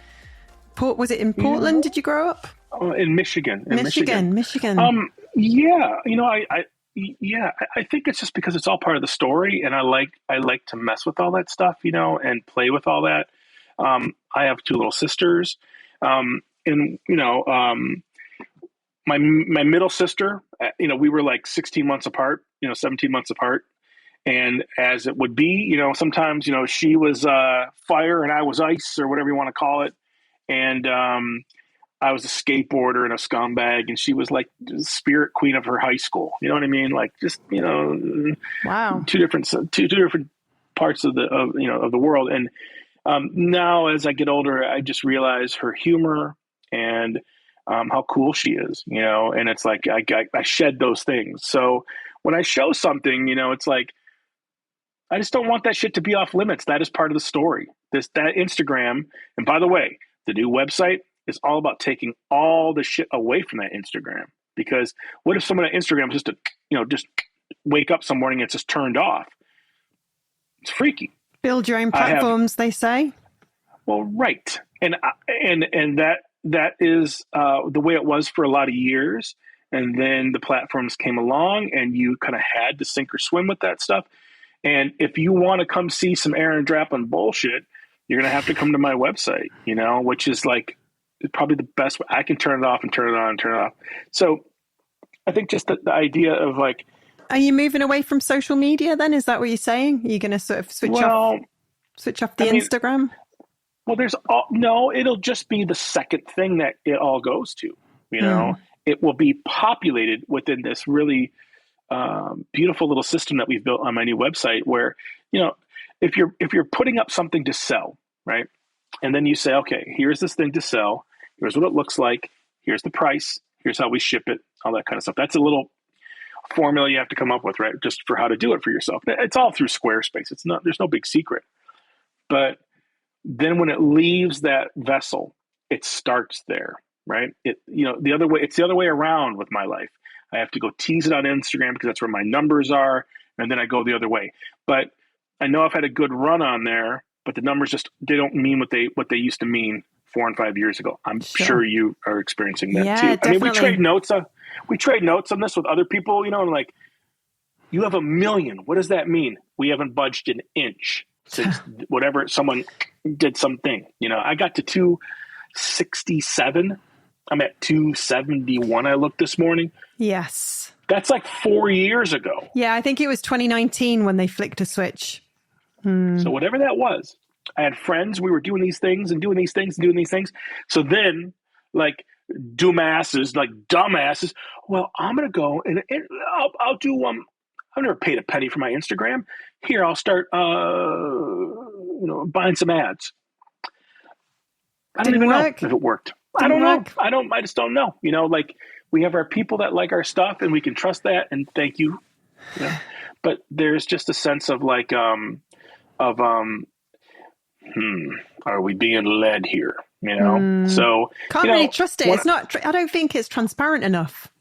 Was it in Portland? Did you grow up? In Michigan. Michigan. I think it's just because it's all part of the story, and I like to mess with all that stuff, and play with all that. I have 2 little sisters, and my middle sister, we were like 16 months apart, 17 months apart, and as it would be, sometimes she was fire and I was ice, or whatever you want to call it, and I was a skateboarder and a scumbag, and she was like the spirit queen of her high school. You know what I mean? Like, just, wow, two different parts of the world. And now as I get older, I just realize her humor and how cool she is, and it's like, I shed those things. So when I show something, it's like, I just don't want that shit to be off limits. That is part of the story. That Instagram, and by the way, the new website is all about taking all the shit away from that Instagram. Because what if someone at Instagram just just wake up some morning and it's just turned off? It's freaky. Build your own platforms, they say. Well, right, and that is the way it was for a lot of years. And then the platforms came along, and you kind of had to sink or swim with that stuff. And if you want to come see some Aaron Draplin bullshit, you're gonna have to come to my website, which is like probably the best way. I can turn it off and turn it on and turn it off. So I think just the idea of like, are you moving away from social media then? Is that what you're saying? Are you going to sort of switch off the Instagram? Well, it'll just be the second thing that it all goes to, It will be populated within this really beautiful little system that we've built on my new website where, if you're putting up something to sell, right? And then you say, okay, here's this thing to sell. Here's what it looks like. Here's the price. Here's how we ship it, all that kind of stuff. That's a little formula you have to come up with, right? Just for how to do it for yourself. It's all through Squarespace. There's no big secret. But then when it leaves that vessel, it starts there, right? It's the other way around with my life. I have to go tease it on Instagram because that's where my numbers are. And then I go the other way. But I know I've had a good run on there, but the numbers they don't mean what they used to mean 4 and 5 years ago. I'm sure you are experiencing that too. Definitely. I mean, we trade notes on this with other people, and like You have 1 million. What does that mean? We haven't budged an inch since whatever someone did something. I got to 267. I'm at 271. I looked this morning. Yes. That's like 4 years ago. Yeah, I think it was 2019 when they flicked a switch. So whatever that was, I had friends. We were doing these things and doing these things and doing these things. So then, like dumbasses. Well, I'm gonna go and I'll do. I've never paid a penny for my Instagram. Here, I'll start. Buying some ads. I don't even know if it worked. I don't know. I just don't know. We have our people that like our stuff, and we can trust that. And thank you. But there's just a sense of like, are we being led here? So can't really trust it. It's not. I don't think it's transparent enough.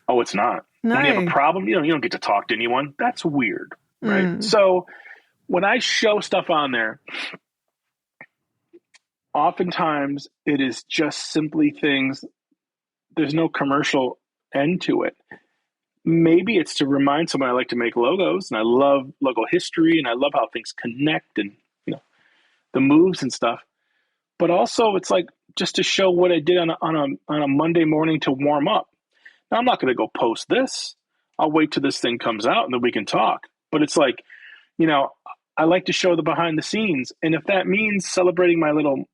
Oh, it's not. No. When you have a problem, you don't get to talk to anyone. That's weird, right? So when I show stuff on there, oftentimes it is just simply things. There's no commercial end to it. Maybe it's to remind someone I like to make logos, and I love logo history, and I love how things connect, and the moves and stuff. But also, it's like just to show what I did on a Monday morning to warm up. Now, I'm not going to go post this. I'll wait till this thing comes out, and then we can talk. But it's like, I like to show the behind the scenes, and if that means celebrating my little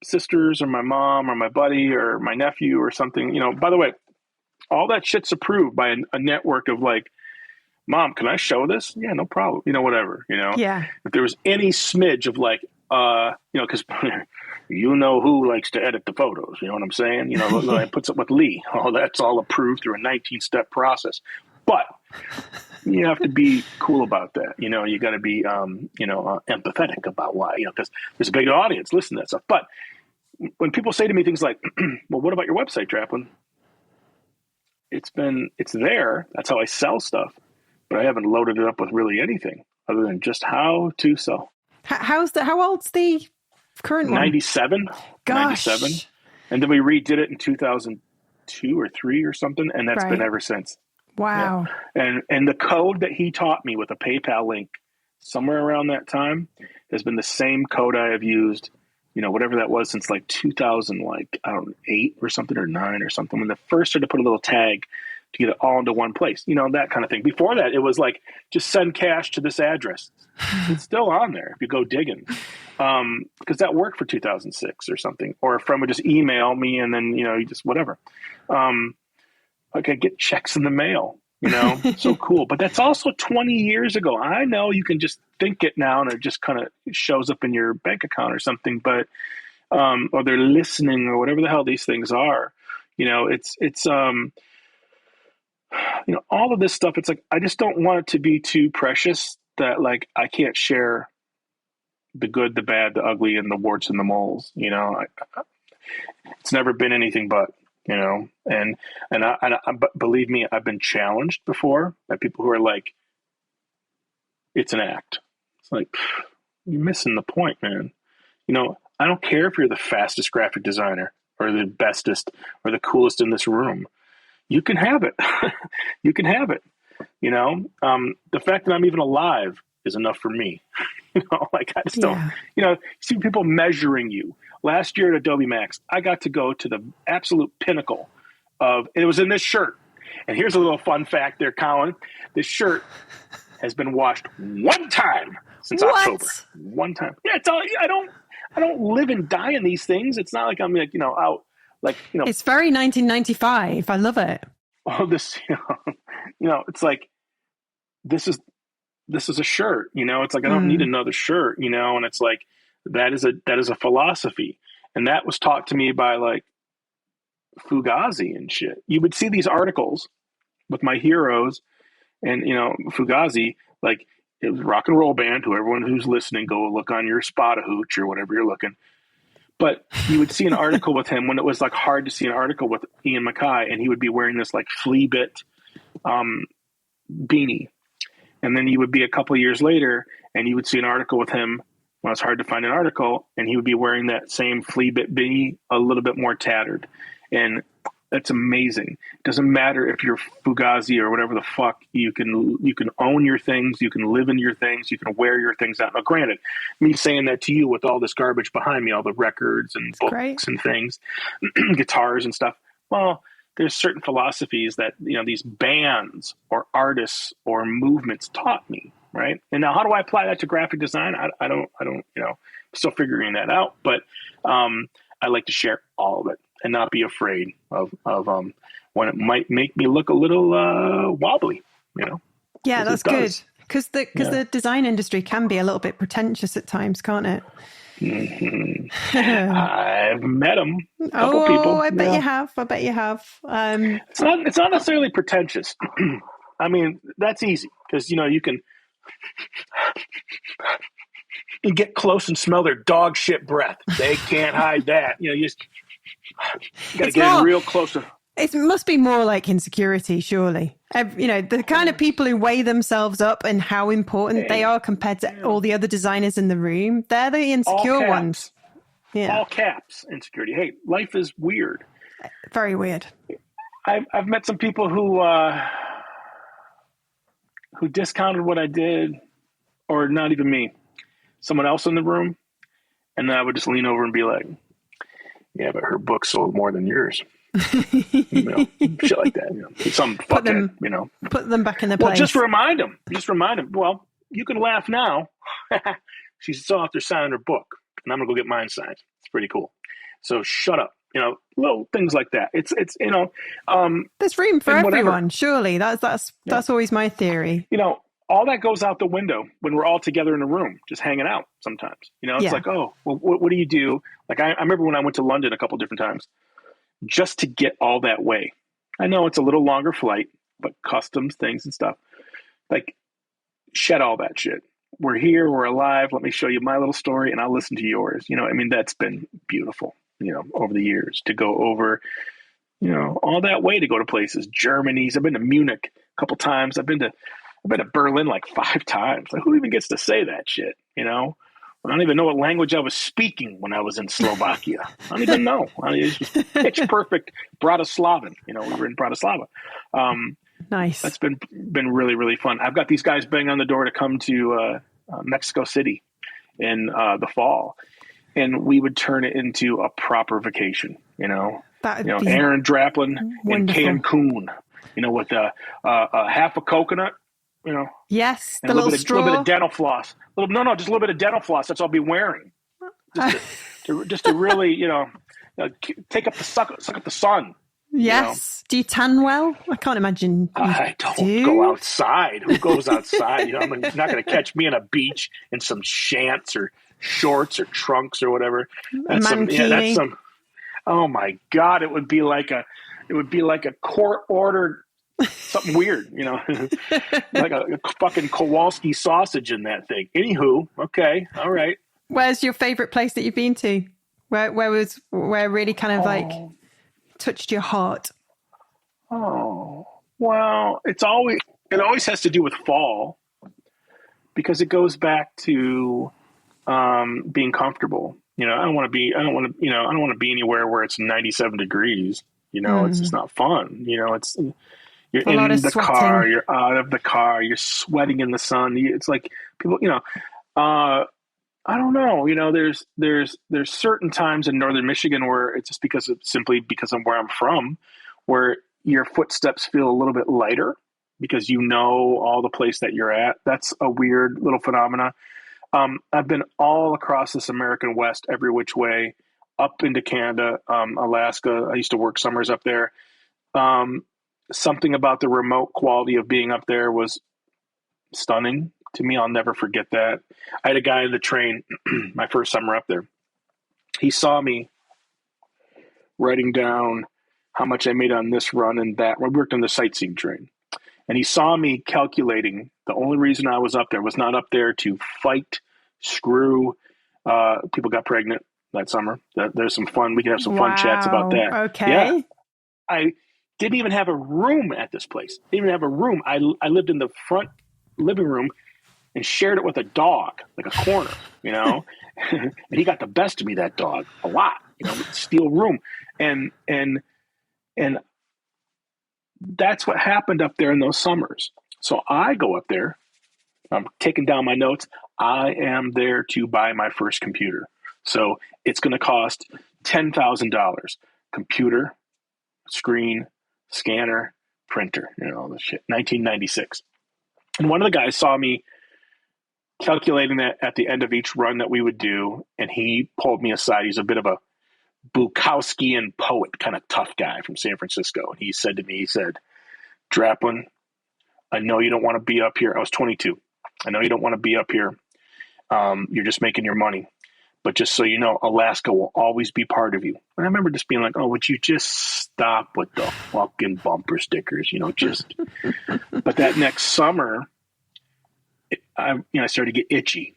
sisters or my mom or my buddy or my nephew or something, by the way, all that shit's approved by a network of like, Mom, can I show this? Yeah, no problem. Whatever, Yeah. If there was any smidge of like, because who likes to edit the photos, you know what I'm saying? I put something with Lee. Oh, that's all approved through a 19-step process. But you have to be cool about that. You got to be, empathetic about why, because there's a big audience listening to that stuff. But when people say to me things like, well, what about your website, Draplin? It's there. That's how I sell stuff. But I haven't loaded it up with really anything other than just how to sell. How old's the current one? 97. Gosh. 97. And then we redid it in 2002 or 3 or something. And that's been ever since. Wow. Yeah. And the code that he taught me with a PayPal link somewhere around that time has been the same code I have used, whatever that was since like 2008 or something, or 9 or something, when they first started to put a little tag to get it all into one place, that kind of thing. Before that, it was like, just send cash to this address. It's still on there if you go digging. Because that worked for 2006 or something. Or if someone would just email me and then, you just whatever. Like I get checks in the mail, so cool. But that's also 20 years ago. I know you can just think it now and it just kind of shows up in your bank account or something, but, or they're listening or whatever the hell these things are, it's all of this stuff. It's like, I just don't want it to be too precious that like, I can't share the good, the bad, the ugly, and the warts and the moles, it's never been anything but. And but believe me, I've been challenged before by people who are like, it's an act. It's like, you're missing the point, man. I don't care if you're the fastest graphic designer or the bestest or the coolest in this room. You can have it. You can have it. The fact that I'm even alive is enough for me. Like I just don't, see people measuring you. Last year at Adobe Max, I got to go to the absolute pinnacle of, it was in this shirt. And here's a little fun fact there, Colin. This shirt has been washed one time since October. One time. Yeah, it's all, I don't live and die in these things. It's not like I'm like, out like, It's very 1995. I love it. All this, it's like, this is a shirt, it's like, I don't need another shirt, and it's like, that is a philosophy. And that was taught to me by like Fugazi and shit. You would see these articles with my heroes and, Fugazi, like it was rock and roll band, who everyone who's listening, go look on your Spot-a-Hooch or whatever you're looking. But you would see an article with him when it was like hard to see an article with Ian MacKay, and he would be wearing this like flea bit beanie. And then you would be a couple of years later and you would see an article with him when it's hard to find an article, and he would be wearing that same flea bit beanie, a little bit more tattered. And That's amazing. Doesn't matter if you're Fugazi or whatever the fuck. You can own your things. You can live in your things. You can wear your things out. Now, granted, me saying that to you with all this garbage behind me, all the records and books and things, guitars and stuff. Well, there's certain philosophies that these bands or artists or movements taught me, right? And now, how do I apply that to graphic design? I don't. Still figuring that out. But I like to share all of it and not be afraid of when it might make me look a little wobbly, Yeah, that's good. Because the design industry can be a little bit pretentious at times, can't it? Mm-hmm. I've met them. A couple people. I bet you have. It's not necessarily pretentious. I mean, that's easy because you can get close and smell their dog shit breath. They can't hide that. You got to get in real close. It must be more like insecurity, surely. The kind of people who weigh themselves up and how important they are compared to all the other designers in the room. They're the insecure ones. Yeah. All caps, insecurity. Hey, life is weird. Very weird. I've met some people who discounted what I did, or not even me, someone else in the room, and then I would just lean over and be like, "Yeah, but her book sold more than yours." Shit like that. Some fucking, Put them back in their place. Well, just remind them. Well, you can laugh now. She still after signing her book, and I'm gonna go get mine signed. It's pretty cool. So shut up. Little things like that. It's there's room for everyone. Surely that's always my theory. All that goes out the window when we're all together in a room, just hanging out. Sometimes, it's like, oh, well, what do you do? Like I remember when I went to London a couple different times, just to get all that way. I know it's a little longer flight, but customs things and stuff. Like, shed all that shit. We're here. We're alive. Let me show you my little story, and I'll listen to yours. That's been beautiful. Over the years to go over, all that way to go to places. Germany's. I've been to Munich a couple times. I've been to Berlin like 5 times. Like, who even gets to say that shit? I don't even know what language I was speaking when I was in Slovakia. I don't even know. It's just pitch perfect Bratislavan. We were in Bratislava. Nice. That's been really, really fun. I've got these guys banging on the door to come to Mexico City in the fall. And we would turn it into a proper vacation, Aaron Draplin in Cancun, with a half a coconut, Yes, and a little bit of dental floss. Just a little bit of dental floss. That's all I'll be wearing, just to really, take up suck up the sun. Yes. Do you tan well? I can't imagine. I don't go outside. Who goes outside? I'm not going to catch me on a beach in some shants or shorts or trunks or whatever. That's some. Oh my God! It would be like a court ordered something weird, like a fucking Kowalski sausage in that thing. Anywho, okay, all right. Where's your favorite place that you've been to? Where really kind of like touched your heart? Oh, well, it always has to do with fall, because it goes back to being comfortable. I don't want to be anywhere where it's 97 degrees. It's just not fun. It's you're in the car, you're out of the car, you're sweating in the sun. It's like people, I don't know. There's certain times in northern Michigan where it's just simply because of where I'm from, where your footsteps feel a little bit lighter because all the place that you're at. That's a weird little phenomena. I've been all across this American West, every which way, up into Canada, Alaska. I used to work summers up there. Something about the remote quality of being up there was stunning to me. I'll never forget that. I had a guy in the train my first summer up there. He saw me writing down how much I made on this run and that. We worked on the sightseeing train. And he saw me calculating the only reason I was up there was not up there to fight, screw. People got pregnant that summer. There's some fun. We can have some fun chats about that. Okay. Yeah. I didn't even have a room at this place. Didn't even have a room. I lived in the front living room and shared it with a dog, like a corner, and he got the best of me, that dog, a lot, steal room. And And that's what happened up there in those summers. So I go up there, I'm taking down my notes. I am there to buy my first computer. So it's going to cost $10,000. Computer, screen, scanner, printer, all this shit. 1996. And one of the guys saw me calculating that at the end of each run that we would do, and he pulled me aside. He's a bit of a Bukowskian poet, kind of tough guy from San Francisco. And he said to me, Draplin, I know you don't want to be up here. I was 22. I know you don't want to be up here. You're just making your money. But just so you know, Alaska will always be part of you. And I remember just being like, oh, would you just stop with the fucking bumper stickers, just. But that next summer, I started to get itchy,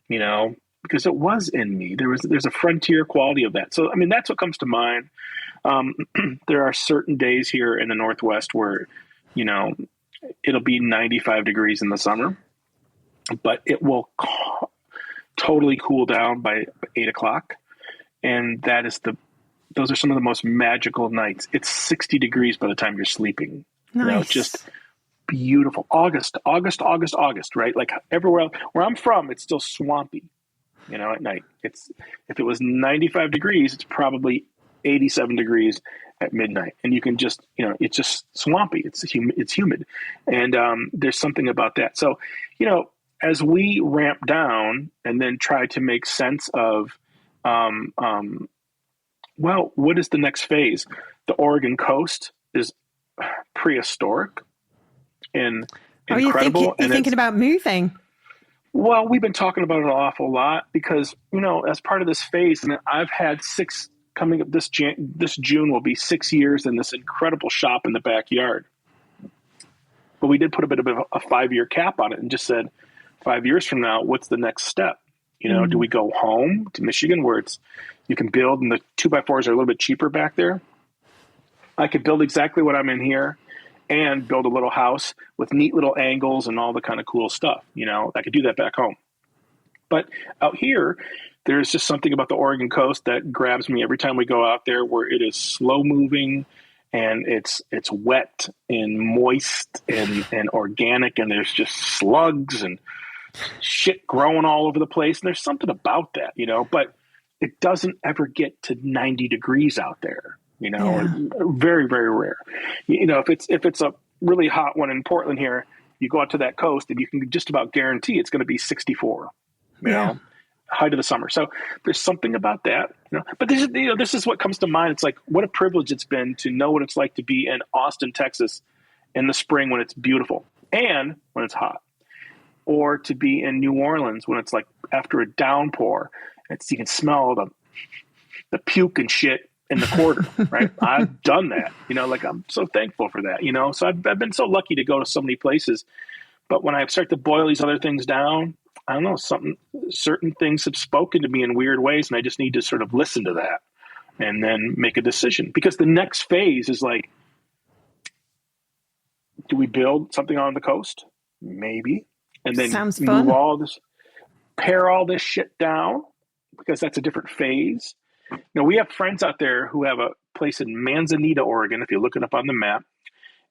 because it was in me. There's a frontier quality of that. So, I mean, that's what comes to mind. There are certain days here in the Northwest where, it'll be 95 degrees in the summer, but it will totally cool down by 8 o'clock. And those are some of the most magical nights. It's 60 degrees by the time you're sleeping. Nice. Just beautiful. August, right? Like everywhere where I'm from, it's still swampy, at night. If it was 95 degrees, it's probably 87 degrees at midnight. And you can just, it's just swampy. It's humid. And there's something about that. So, as we ramp down and then try to make sense of, what is the next phase? The Oregon coast is prehistoric and incredible. You're thinking about moving? Well, we've been talking about it an awful lot because, as part of this phase, and I've had coming up this June will be 6 years in this incredible shop in the backyard. But we did put a bit of a 5-year cap on it and just said, 5 years from now, what's the next step? Do we go home to Michigan where you can build and the 2x4s are a little bit cheaper back there? I could build exactly what I'm in here and build a little house with neat little angles and all the kind of cool stuff. I could do that back home. But out here, there's just something about the Oregon coast that grabs me every time we go out there, where it is slow moving and it's wet and moist and organic, and there's just slugs and shit growing all over the place. And there's something about that, but it doesn't ever get to 90 degrees out there, very, very rare. If it's a really hot one in Portland here, you go out to that coast and you can just about guarantee it's going to be 64, height of the summer. So there's something about that, but this is what comes to mind. It's like, what a privilege it's been to know what it's like to be in Austin, Texas in the spring when it's beautiful and when it's hot. Or to be in New Orleans when it's like after a downpour, you can smell the puke and shit in the quarter, right? I've done that, I'm so thankful for that, So I've been so lucky to go to so many places. But when I start to boil these other things down, I don't know, certain things have spoken to me in weird ways, and I just need to sort of listen to that and then make a decision. Because the next phase is like, do we build something on the coast? Maybe. And then sounds fun. Pare all this shit down, because that's a different phase. We have friends out there who have a place in Manzanita, Oregon. If you look it up on the map,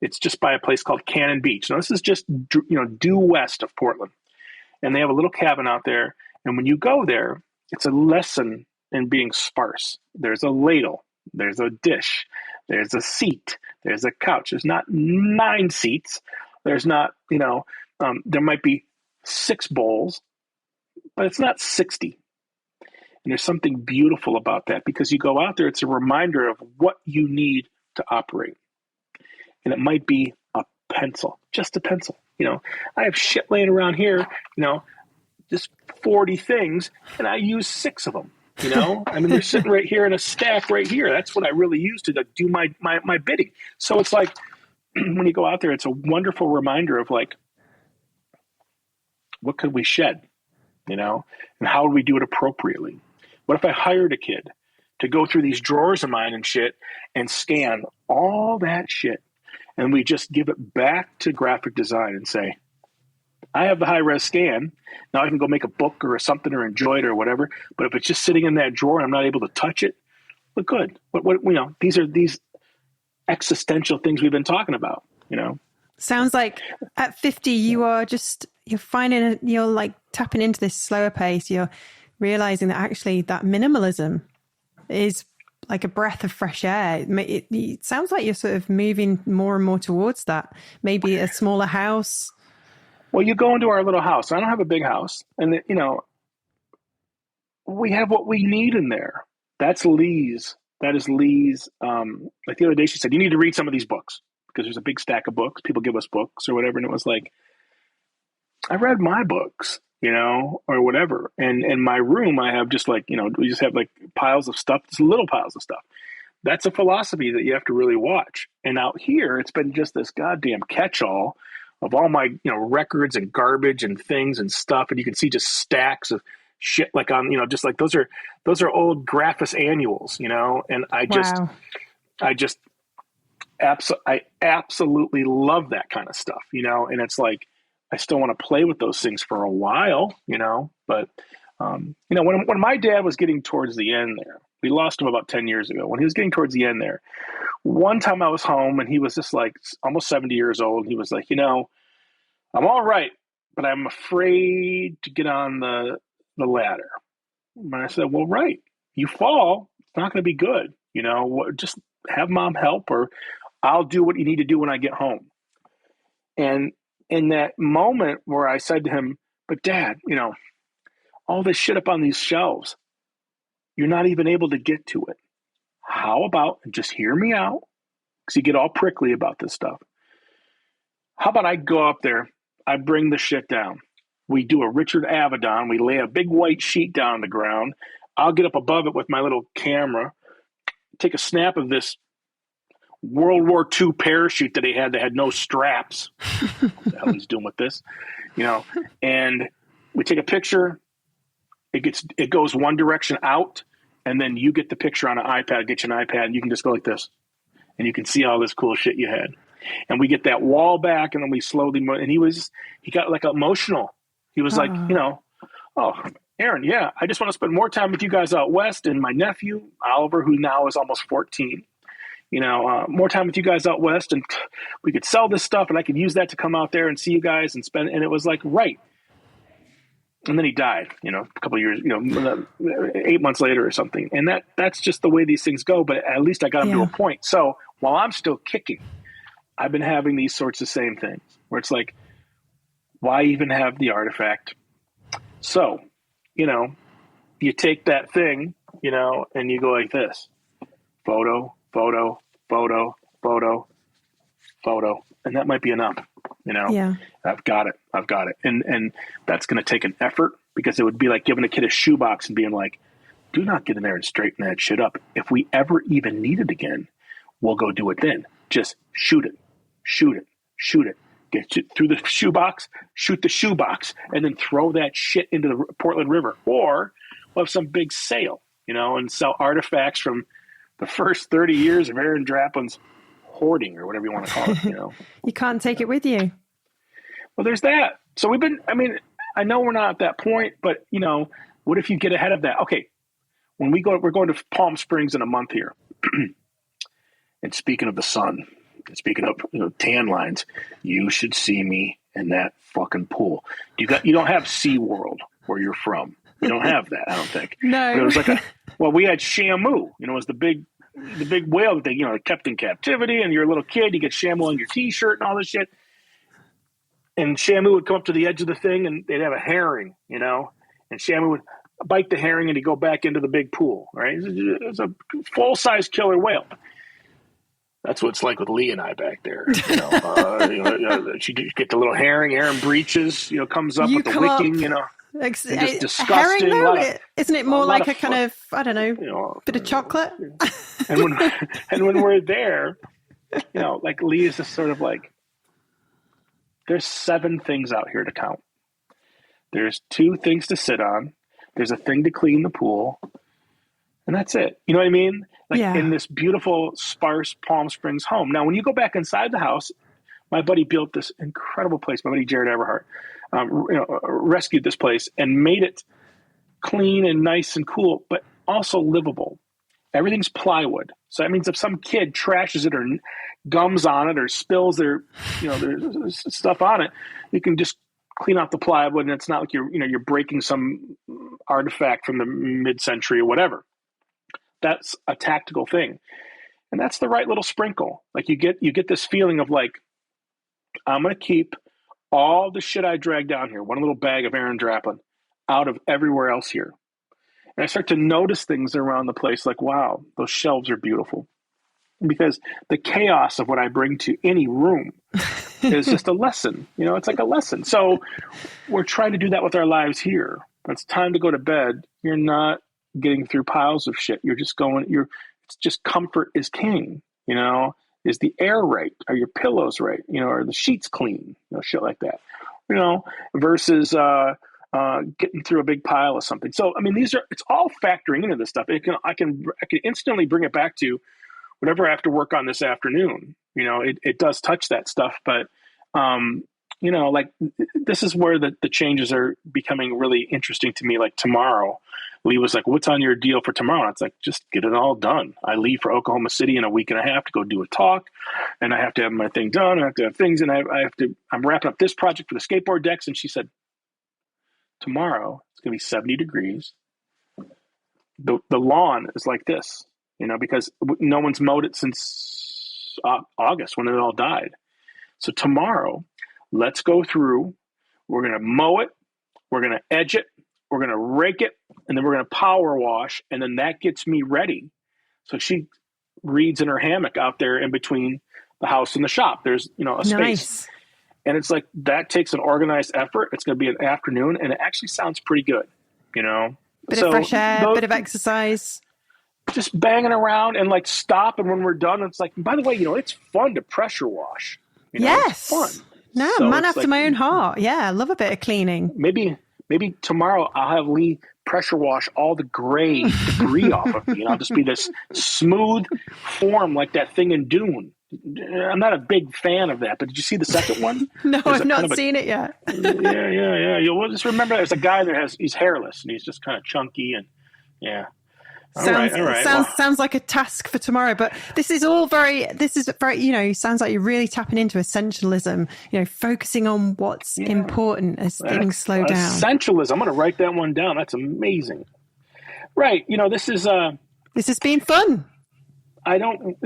it's just by a place called Cannon Beach. Now, this is just, due west of Portland. And they have a little cabin out there. And when you go there, it's a lesson in being sparse. There's a ladle. There's a dish. There's a seat. There's a couch. There's not 9 seats. There's not, there might be 6 bowls, but it's not 60. And there's something beautiful about that, because you go out there, it's a reminder of what you need to operate. And it might be a pencil, just a pencil. I have shit laying around here, just 40 things, and I use 6 of them. I mean, they're sitting right here in a stack right here. That's what I really use to do my bidding. So it's like, when you go out there, it's a wonderful reminder of like, what could we shed, and how would we do it appropriately? What if I hired a kid to go through these drawers of mine and shit and scan all that shit, and we just give it back to graphic design and say, I have the high-res scan. Now I can go make a book or something or enjoy it or whatever. But if it's just sitting in that drawer and I'm not able to touch it, look good. These existential things we've been talking about, Sounds like at 50, you're finding, you're like tapping into this slower pace. You're realizing that actually that minimalism is like a breath of fresh air. It sounds like you're sort of moving more and more towards that. Maybe a smaller house. Well, you go into our little house. I don't have a big house. And, we have what we need in there. That's Lee's. That is Lee's. Like the other day, she said, you need to read some of these books because there's a big stack of books. People give us books or whatever. And it was like, I read my books, or whatever. And in my room, I have just like, we just have like piles of stuff, just little piles of stuff. That's a philosophy that you have to really watch. And out here, it's been just this goddamn catch-all of all my, records and garbage and things and stuff. And you can see just stacks of shit like on, just like those are old Graphis annuals, and I absolutely love that kind of stuff, and it's like, I still want to play with those things for a while, but, when my dad was getting towards the end there, we lost him about 10 years ago. When he was getting towards the end there, one time I was home and he was just like almost 70 years old. He was like, I'm all right, but I'm afraid to get on the ladder. And I said, well, right. You fall, it's not going to be good. Just have mom help, or I'll do what you need to do when I get home. And in that moment where I said to him, but Dad, all this shit up on these shelves, you're not even able to get to it. How about, and just hear me out, because you get all prickly about this stuff. How about I go up there, I bring the shit down. We do a Richard Avedon. We lay a big white sheet down on the ground. I'll get up above it with my little camera, take a snap of this World War II parachute that he had that had no straps. What the hell he's doing with this? And we take a picture. It goes one direction out, and then you get the picture on an iPad, get you an iPad, and you can just go like this. And you can see all this cool shit you had. And we get that wall back, and then we slowly move. And he got like emotional. He was like, oh, Aaron, yeah, I just want to spend more time with you guys out west, and my nephew, Oliver, who now is almost 14, more time with you guys out west, and we could sell this stuff, and I could use that to come out there and see you guys and spend. And it was like, right. And then he died, a couple of years, 8 months later or something. And that's just the way these things go. But at least I got him to a point. So while I'm still kicking, I've been having these sorts of same things where it's like, why even have the artifact? So, you take that thing, and you go like this: photo, photo, photo, photo, photo. And that might be enough, I've got it. And that's going to take an effort, because it would be like giving a kid a shoebox and being like, do not get in there and straighten that shit up. If we ever even need it again, we'll go do it then. Just shoot it. Get through the shoebox, shoot the shoebox, and then throw that shit into the Portland River. Or we'll have some big sale, and sell artifacts from the first 30 years of Aaron Draplin's hoarding, or whatever you want to call it. You can't take it with you. Well, there's that. So I know we're not at that point, but what if you get ahead of that? Okay. When we're going to Palm Springs in a month here. And speaking of the sun, speaking of tan lines, you should see me in that fucking pool. You don't have SeaWorld where you're from. You don't have that, I don't think. No. But it was like we had Shamu, it was the big whale that they, kept in captivity, and you're a little kid, you get Shamu on your t-shirt and all this shit. And Shamu would come up to the edge of the thing, and they'd have a herring, and Shamu would bite the herring, and he'd go back into the big pool, right? It's a full-size killer whale. That's what it's like with Lee and I back there. She get the little herring, Aaron breaches, comes up with the wicking, just disgusting. Herring, though, isn't it more like a kind of, I don't know, bit of chocolate? And when we're there, like Lee is just sort of like, there's 7 things out here to count. There's 2 things to sit on. There's a thing to clean the pool. And that's it. You know what I mean? In this beautiful, sparse Palm Springs home. Now, when you go back inside the house, my buddy built this incredible place. My buddy Jared Everhart rescued this place and made it clean and nice and cool, but also livable. Everything's plywood. So that means if some kid trashes it or gums on it or spills their stuff on it, you can just clean out the plywood, and it's not like you're breaking some artifact from the mid-century or whatever. That's a tactical thing. And that's the right little sprinkle. Like you get this feeling of like, I'm going to keep all the shit I dragged down here, one little bag of Aaron Draplin, out of everywhere else here. And I start to notice things around the place like, wow, those shelves are beautiful. Because the chaos of what I bring to any room is just a lesson. It's like a lesson. So we're trying to do that with our lives here. When it's time to go to bed, you're not getting through piles of shit. You're just it's just comfort is king. Is the air right? Are your pillows right? Are the sheets clean? Shit like that. Versus getting through a big pile of something. So, I mean, it's all factoring into this stuff. I can instantly bring it back to whatever I have to work on this afternoon. It does touch that stuff, but, like this is where the changes are becoming really interesting to me. Like tomorrow, Lee was like, what's on your deal for tomorrow? And it's like, just get it all done. I leave for Oklahoma City in a week and a half to go do a talk, and I have to have my thing done. I have to have things, and I'm wrapping up this project for the skateboard decks. And she said, tomorrow it's going to be 70 degrees. The lawn is like this, because no one's mowed it since August when it all died. So tomorrow, let's go through. We're going to mow it. We're going to edge it. We're going to rake it. And then we're going to power wash. And then that gets me ready. So she reads in her hammock out there in between the house and the shop. There's, a space. Nice. And it's like, that takes an organized effort. It's going to be an afternoon, and it actually sounds pretty good, Bit of fresh air, bit of exercise. Just banging around and like stop. And when we're done, it's like, by the way, it's fun to pressure wash. Yes. It's fun. No, so man after my own heart. Yeah, I love a bit of cleaning. Maybe tomorrow I'll have Lee pressure wash all the gray debris off of me, and I'll just be this smooth form like that thing in Dune. I'm not a big fan of that, but did you see the second one? No, I've not seen it yet. Yeah. You'll just remember there's a guy that he's hairless, and he's just kind of chunky, and yeah. All right. Sounds like a task for tomorrow, but this is very, sounds like you're really tapping into essentialism, focusing on what's important as things slow down. Essentialism. I'm going to write that one down. That's amazing. Right. This has been fun. I don't,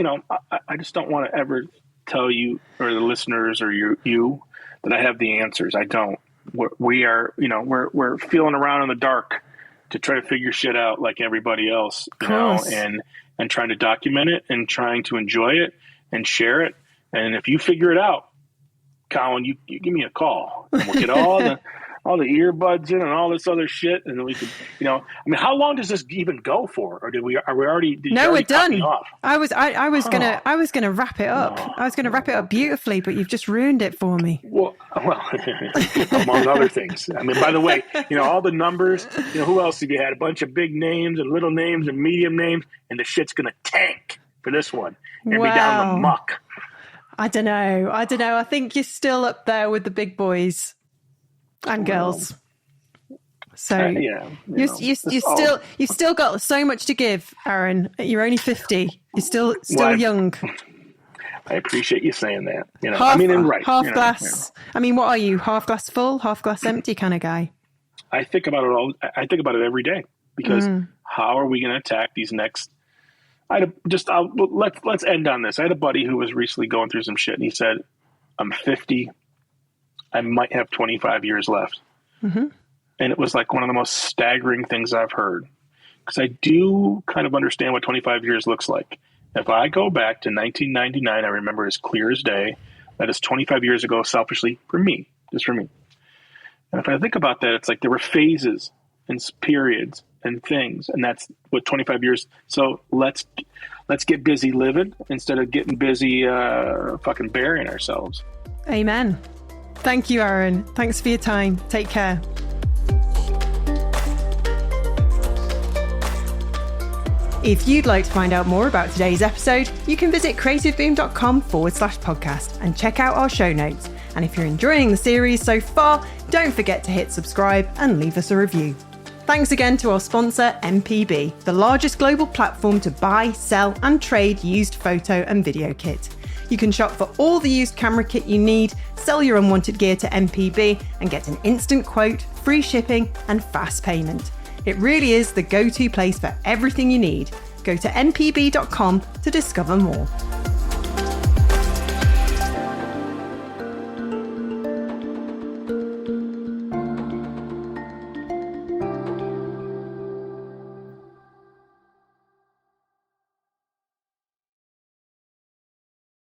I just don't want to ever tell you or the listeners or you that I have the answers. I don't. We're feeling around in the dark to try to figure shit out like everybody else, and trying to document it and trying to enjoy it and share it. And if you figure it out, Colin, you give me a call, and we'll get all the earbuds in and all this other shit, and then we could, how long does this even go for? Or are we already? No, we're done. I was gonna wrap it up. No. I was gonna wrap it up beautifully, but you've just ruined it for me. Well, among other things. I mean, by the way, all the numbers. Who else have you had? A bunch of big names and little names and medium names, and the shit's gonna tank for this one and be down the muck. I don't know. I think you're still up there with the big boys. And girls. So you've still got so much to give, Aaron. You're only 50. You're still young. I appreciate you saying that. Half glass. I mean, what are you? Half glass full, half glass empty kind of guy? I think about it all. I think about it every day, because how are we going to attack these next? Let's end on this. I had a buddy who was recently going through some shit, and he said, "I'm 50. I might have 25 years left." Mm-hmm. And it was like one of the most staggering things I've heard, because I do kind of understand what 25 years looks like. If I go back to 1999, I remember as clear as day. That is 25 years ago, selfishly, for me, just for me. And if I think about that, it's like there were phases and periods and things, and that's what 25 years. So let's get busy living instead of getting busy fucking burying ourselves. Amen. Thank you, Aaron. Thanks for your time. Take care. If you'd like to find out more about today's episode, you can visit creativeboom.com/podcast and check out our show notes. And if you're enjoying the series so far, don't forget to hit subscribe and leave us a review. Thanks again to our sponsor, MPB, the largest global platform to buy, sell and trade used photo and video kit. You can shop for all the used camera kit you need, sell your unwanted gear to MPB and get an instant quote, free shipping and fast payment. It really is the go-to place for everything you need. Go to mpb.com to discover more.